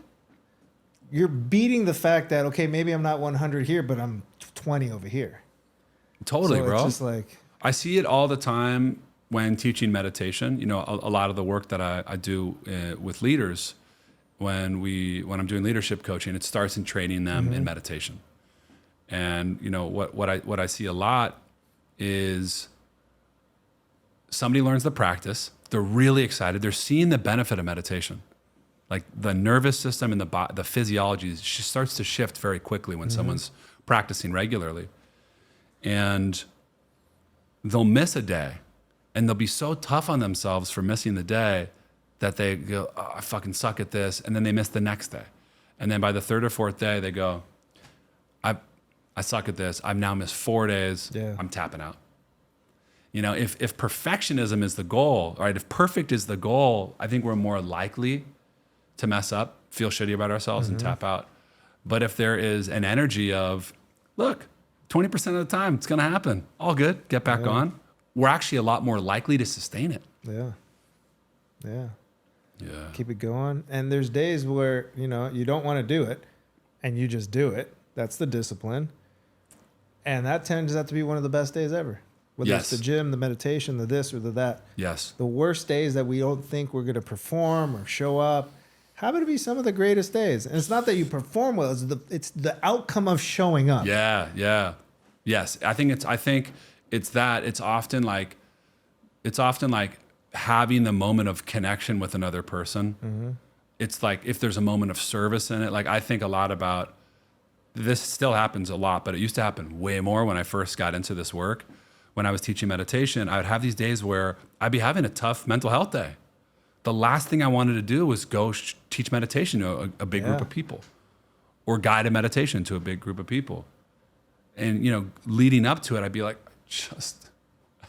you're beating the fact that, okay, maybe I'm not 100 here, but I'm 20 over here. Totally, so bro. It's just I see it all the time when teaching meditation. A lot of the work that I do with leaders, when I'm doing leadership coaching, it starts in training them in meditation. And what I see a lot is somebody learns the practice, they're really excited, they're seeing the benefit of meditation. Like the nervous system and the physiology starts to shift very quickly when someone's practicing regularly. And they'll miss a day, and they'll be so tough on themselves for missing the day that they go, oh, I fucking suck at this. And then they miss the next day. And then by the third or fourth day, they go, I suck at this. I've now missed 4 days. Yeah. I'm tapping out. If perfectionism is the goal, right? If perfect is the goal, I think we're more likely to mess up, feel shitty about ourselves, and tap out. But if there is an energy of, look, 20% of the time, it's going to happen. All good. Get back on. We're actually a lot more likely to sustain it. Yeah. Yeah. Yeah. Keep it going. And there's days where, you don't want to do it and you just do it. That's the discipline. And that turns out to be one of the best days ever. Whether Yes. it's the gym, the meditation, the this or the that. Yes. The worst days that we don't think we're going to perform or show up happen to be some of the greatest days. And it's not that you perform well, it's the outcome of showing up. Yeah. Yeah. Yes. I think it's that. It's often like having the moment of connection with another person. It's like if there's a moment of service in it. Like I think a lot about this. Still happens a lot, but it used to happen way more when I first got into this work. When I was teaching meditation, I would have these days where I'd be having a tough mental health day. The last thing I wanted to do was go teach meditation to a big group of people, or guide a meditation to a big group of people. And leading up to it, I'd be like, just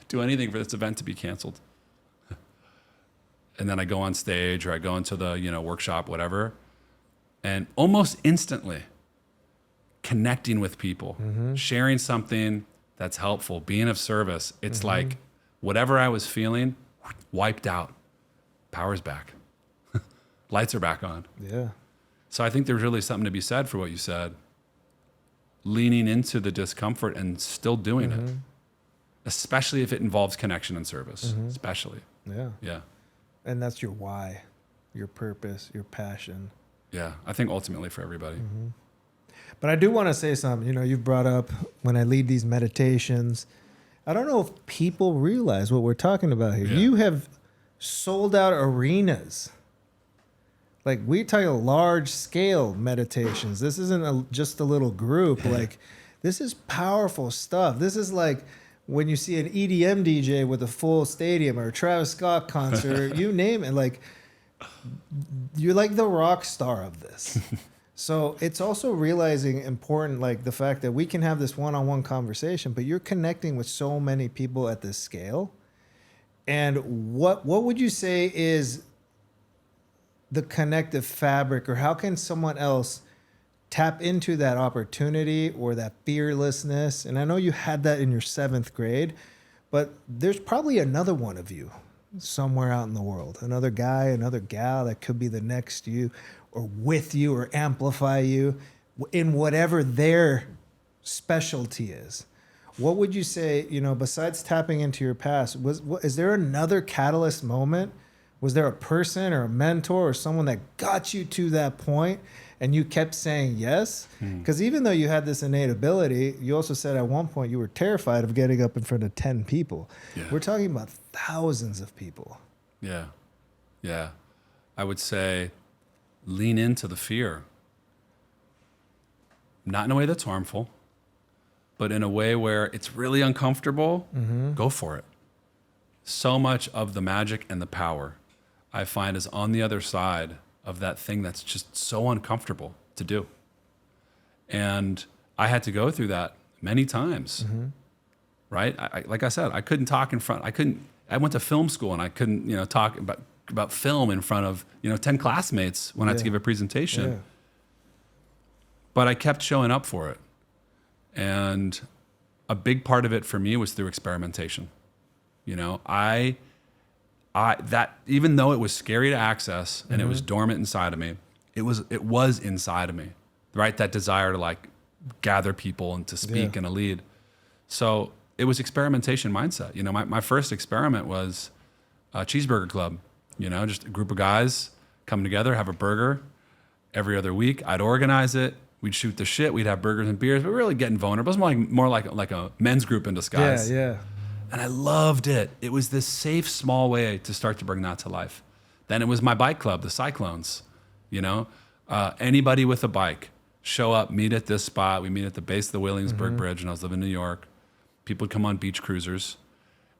do anything for this event to be canceled. And then I go on stage, or I go into the workshop, whatever, and almost instantly connecting with people, sharing something that's helpful, being of service. It's like whatever I was feeling, wiped out. Power's back. Lights are back on. Yeah. So I think there's really something to be said for what you said. Leaning into the discomfort and still doing it. Especially if it involves connection and service. Especially. Yeah. Yeah. And that's your why, your purpose, your passion. Yeah. I think ultimately for everybody. But I do want to say something. You've brought up when I lead these meditations, I don't know if people realize what we're talking about here. Yeah. You have sold out arenas. Like we're talking large scale meditations. This isn't just a little group. Like this is powerful stuff. This is like when you see an EDM DJ with a full stadium or a Travis Scott concert, you name it. Like you're like the rock star of this. So it's also realizing important, like the fact that we can have this one-on-one conversation, but you're connecting with so many people at this scale. And what would you say is the connective fabric, or how can someone else tap into that opportunity or that fearlessness? And I know you had that in your 7th grade, but there's probably another one of you somewhere out in the world, another guy, another gal that could be the next you, or with you, or amplify you in whatever their specialty is. What would you say, besides tapping into your past, is there another catalyst moment? Was there a person or a mentor or someone that got you to that point and you kept saying yes? Because even though you had this innate ability, you also said at one point you were terrified of getting up in front of 10 people. Yeah. We're talking about thousands of people. Yeah. Yeah. I would say lean into the fear. Not in a way that's harmful, but in a way where it's really uncomfortable. Go for it. So much of the magic and the power I find is on the other side of that thing that's just so uncomfortable to do. And I had to go through that many times, right? Like I said, I couldn't talk in front. I went to film school and I couldn't, talk about film in front of, 10 classmates when I had to give a presentation. Yeah. But I kept showing up for it. And a big part of it for me was through experimentation. That even though it was scary to access and it was dormant inside of me, it was inside of me, right? That desire to like gather people and to speak and to lead. So it was experimentation mindset. My first experiment was a cheeseburger club, just a group of guys coming together, have a burger every other week. I'd organize it. We'd shoot the shit. We'd have burgers and beers. We were really getting vulnerable. It was more like a men's group in disguise. Yeah. And I loved it. It was this safe, small way to start to bring that to life. Then it was my bike club, the Cyclones. Anybody with a bike, show up, meet at this spot. We meet at the base of the Williamsburg Bridge, and I was living in New York. People would come on beach cruisers.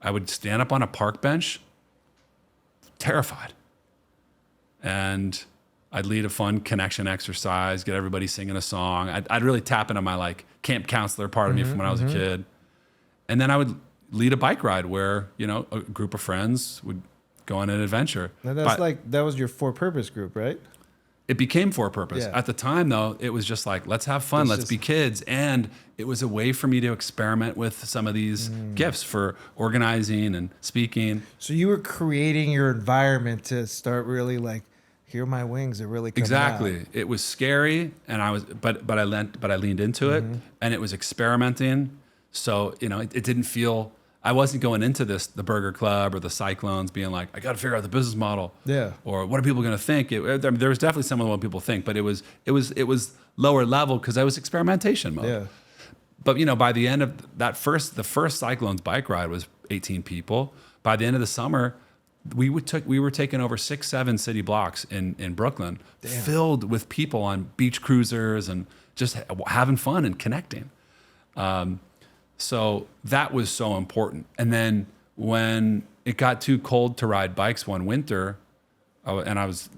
I would stand up on a park bench, terrified. And I'd lead a fun connection exercise, get everybody singing a song. I'd really tap into my like camp counselor part of me from when I was a kid. And then I would lead a bike ride where, a group of friends would go on an adventure. Now that was your for purpose group, right? It became for purpose. Yeah. At the time, though, it was just like, let's have fun, let's be kids. And it was a way for me to experiment with some of these gifts for organizing and speaking. So you were creating your environment to start really like, here are my wings are really coming Exactly. out. It was scary, and I leaned into it, and it was experimenting. So it didn't feel. I wasn't going into the Burger Club or the Cyclones being like, I got to figure out the business model. Yeah. Or what are people going to think? There was definitely some of what people think, but it was lower level because I was experimentation mode. Yeah. But by the end of the first Cyclones bike ride was 18 people. By the end of the summer, we were taking over 6-7 city blocks in Brooklyn, filled with people on beach cruisers and just having fun and connecting. So that was so important. And then when it got too cold to ride bikes one winter,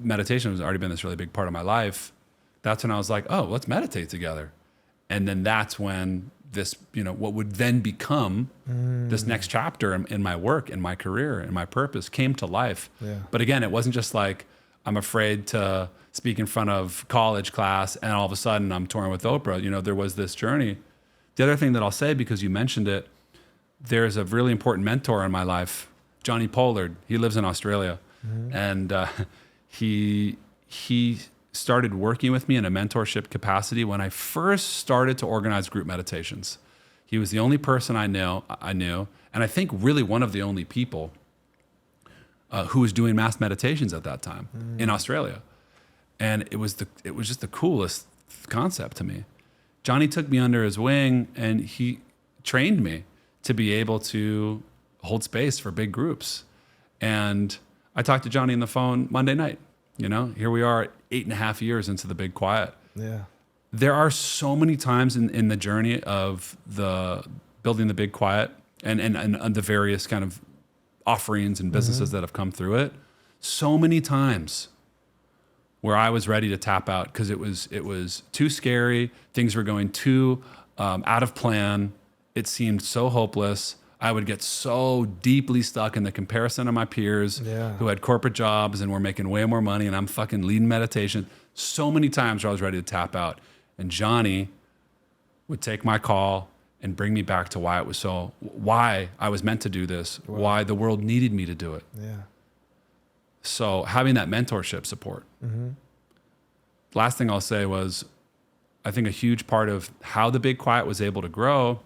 meditation has already been this really big part of my life. That's when I was like, oh, let's meditate together. And then that's when this, what would then become this next chapter in my work, in my career, in my purpose came to life. Yeah. But again, it wasn't just like, I'm afraid to speak in front of college class and all of a sudden I'm touring with Oprah. There was this journey. The other thing that I'll say, because you mentioned it, there's a really important mentor in my life, Johnny Pollard. He lives in Australia. And he started working with me in a mentorship capacity when I first started to organize group meditations. He was the only person I knew, and I think really one of the only people who was doing mass meditations at that time in Australia. And it was just the coolest concept to me. Johnny took me under his wing and he trained me to be able to hold space for big groups. And I talked to Johnny on the phone Monday night. Here we are 8.5 years into the Big Quiet. Yeah. There are so many times in the journey of the building the Big Quiet and the various kind of offerings and businesses that have come through it. So many times where I was ready to tap out because it was too scary. Things were going too out of plan. It seemed so hopeless. I would get so deeply stuck in the comparison of my peers who had corporate jobs and were making way more money, and I'm fucking leading meditation. So many times where I was ready to tap out. And Johnny would take my call and bring me back to why I was meant to do this, why the world needed me to do it. Yeah. So having that mentorship support. Last thing I'll say was, I think a huge part of how the Big Quiet was able to grow,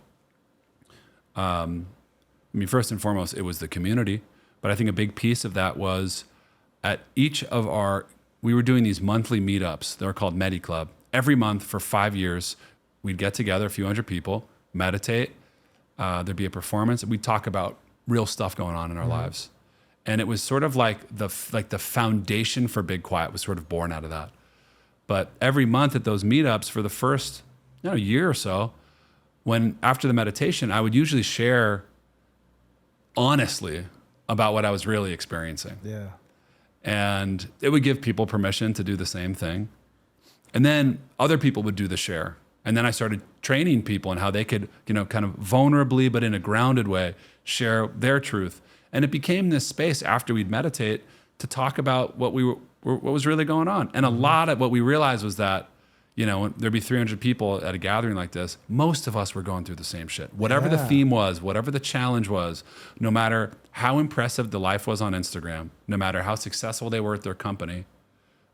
first and foremost, it was the community. But I think a big piece of that was at each of we were doing these monthly meetups. They were called Medi Club. Every month for 5 years, we'd get together, a few hundred people, meditate. There'd be a performance. And we'd talk about real stuff going on in our lives. And it was sort of like the foundation for Big Quiet was sort of born out of that. But every month at those meetups for the first year or so, after the meditation, I would usually share honestly about what I was really experiencing. Yeah. And it would give people permission to do the same thing. And then other people would do the share. And then I started training people in how they could, kind of vulnerably, but in a grounded way, share their truth. And it became this space after we'd meditate to talk about what was really going on. And a lot of what we realized was that, when there'd be 300 people at a gathering like this, most of us were going through the same shit. Whatever the theme was, whatever the challenge was, no matter how impressive the life was on Instagram, no matter how successful they were at their company,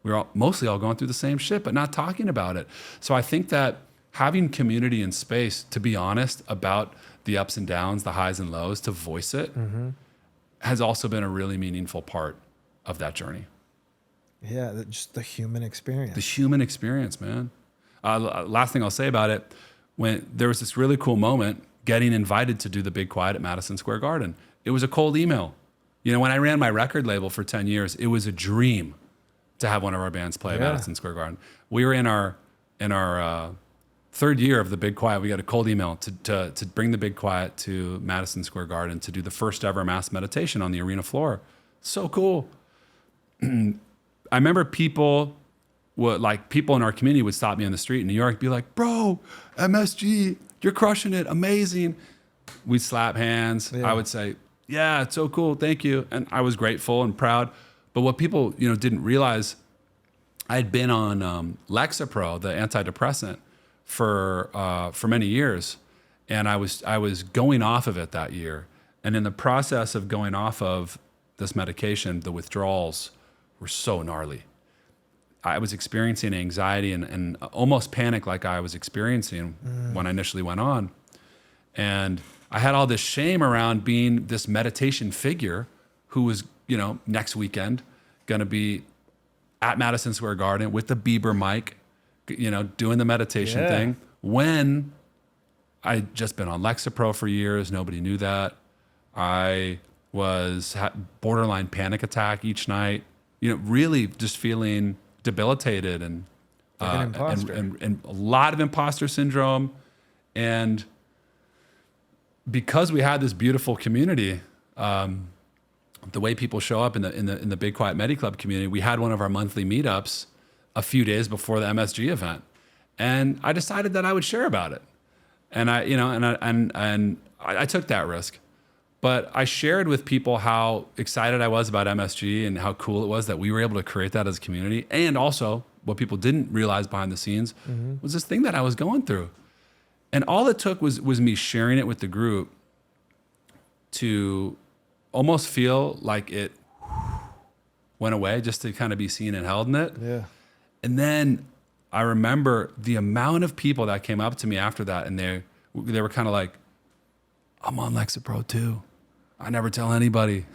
we were mostly all going through the same shit, but not talking about it. So I think that having community and space to be honest about the ups and downs, the highs and lows, to voice it, has also been a really meaningful part of that journey. Yeah, just the human experience. The human experience, man. Last thing I'll say about it, when there was this really cool moment getting invited to do the Big Quiet at Madison Square Garden. It was a cold email. You know, when I ran my record label for 10 years, it was a dream to have one of our bands play at Madison Square Garden. We were in our third year of the Big Quiet. We got a cold email to bring the Big Quiet to Madison Square Garden to do the first ever mass meditation on the arena floor. So cool. I remember people in our community would stop me on the street in New York, be like, "Bro, MSG, you're crushing it, amazing." We'd slap hands. I would say, "Yeah, it's so cool, thank you," and I was grateful and proud. But what people, didn't realize, I had been on Lexapro, the antidepressant, for many years, and I was going off of it that year. And in the process of going off of this medication, the withdrawals were so gnarly. I was experiencing anxiety and almost panic like I was experiencing when I initially went on. And I had all this shame around being this meditation figure who was, next weekend going to be at Madison Square Garden with the Bieber mic, doing the meditation thing. When I'd just been on Lexapro for years, nobody knew that. I was borderline panic attack each night, really just feeling debilitated and an imposter. and a lot of imposter syndrome. And because we had this beautiful community, the way people show up in the Big Quiet Medi Club community, we had one of our monthly meetups a few days before the MSG event, and I decided that I would share about it. And I took that risk, but I shared with people how excited I was about MSG and how cool it was that we were able to create that as a community. And also what people didn't realize behind the scenes was this thing that I was going through. And all it took was me sharing it with the group to almost feel like it went away, just to kind of be seen and held in it. Yeah. And then I remember the amount of people that came up to me after that, and they were kind of like, "I'm on Lexapro too. I never tell anybody."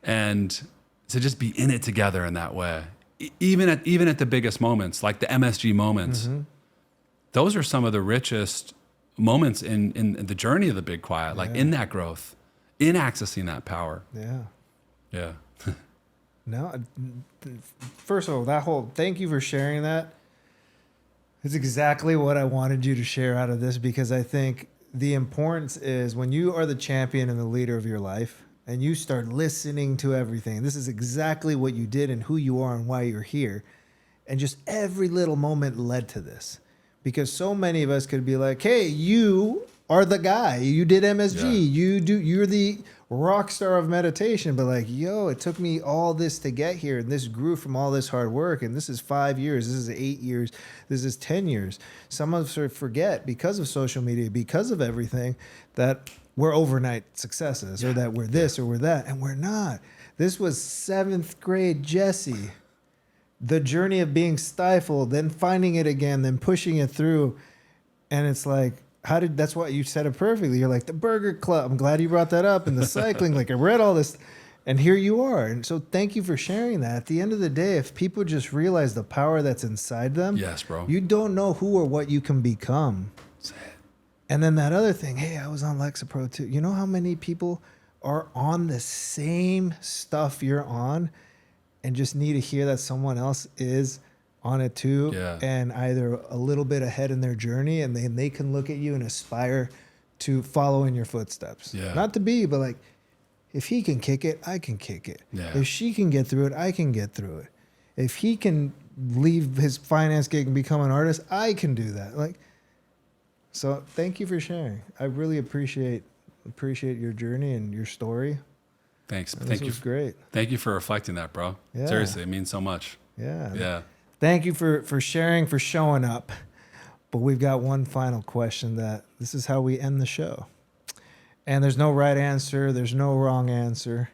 And to just be in it together in that way, even at the biggest moments, like the MSG moments, those are some of the richest moments in the journey of the Big Quiet, like in that growth, in accessing that power. Yeah. No, first of all, thank you for sharing that. It's exactly what I wanted you to share out of this, because I think the importance is when you are the champion and the leader of your life and you start listening to everything. This is exactly what you did and who you are and why you're here. And just every little moment led to this, because so many of us could be like, "Hey, you are the guy. You did MSG. You're the rock star of meditation." But like, yo, it took me all this to get here, and this grew from all this hard work. And this is 5 years. This is 8 years. This is 10 years. Some of us forget, because of social media, because of everything, that we're overnight successes, or that we're this or we're that, and we're not. This was 7th grade Jesse. The journey of being stifled, then finding it again, then pushing it through. And it's like, that's why you said it perfectly. You're like, the Burger Club. I'm glad you brought that up. And the cycling, like I read all this, and here you are. And so thank you for sharing that. At the end of the day, if people just realize the power that's inside them, Yes, bro. you don't know who or what you can become. And then that other thing, hey, I was on Lexapro too. You know how many people are on the same stuff you're on and just need to hear that someone else is on it too, and either a little bit ahead in their journey, and then they can look at you and aspire to follow in your footsteps. Not to be, but like, if he can kick it, I can kick it. If she can get through it, I can get through it. If he can leave his finance gig and become an artist, I can do that. Like, so thank you for sharing. I really appreciate your journey and your story. Thanks. This was great. Thank you for reflecting that, bro. Yeah. Seriously, it means so much. Yeah. Thank you for sharing, for showing up. But we've got one final question that this is how we end the show. And there's no right answer. There's no wrong answer.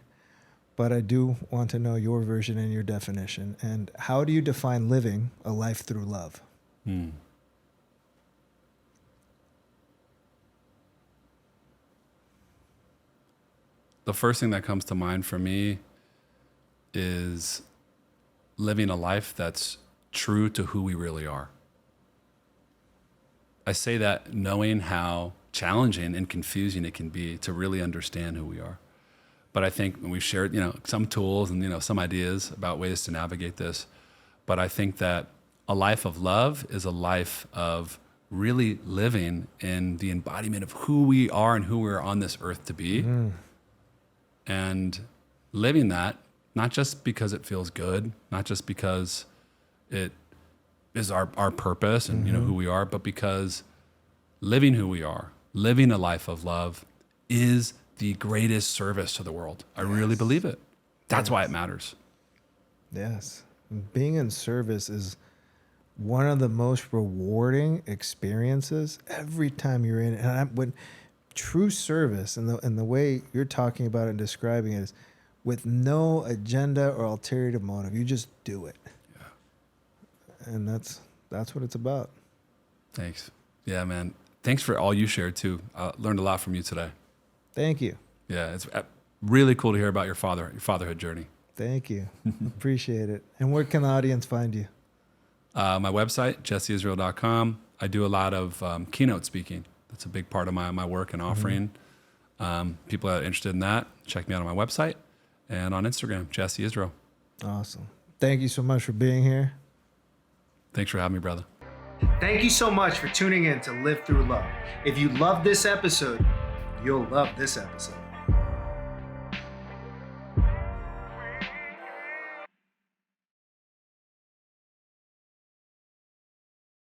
But I do want to know your version and your definition. And how do you define living a life through love? The first thing that comes to mind for me is living a life that's true to who we really are. I say that knowing how challenging and confusing it can be to really understand who we are. But I think we've shared, some tools and, some ideas about ways to navigate this. But I think that a life of love is a life of really living in the embodiment of who we are and who we're on this earth to be. And living that, not just because it feels good, not just because it is our purpose and who we are, but because living who we are, living a life of love is the greatest service to the world. I really believe it. That's why it matters. Yes. Being in service is one of the most rewarding experiences every time you're in it. And when true service and the way you're talking about it and describing it is with no agenda or ulterior motive. You just do it. Yeah. And that's what it's about. Thanks. Yeah, man. Thanks for all you shared too. I learned a lot from you today. Thank you. Yeah, it's really cool to hear about your fatherhood journey. Thank you. Appreciate it. And where can the audience find you? My website, jesseisrael.com. I do a lot of keynote speaking. That's a big part of my work and offering. People that are interested in that, check me out on my website and on Instagram, Jesse Israel. Awesome. Thank you so much for being here. Thanks for having me, brother. Thank you so much for tuning in to Live Through Love. If you love this episode, you'll love this episode.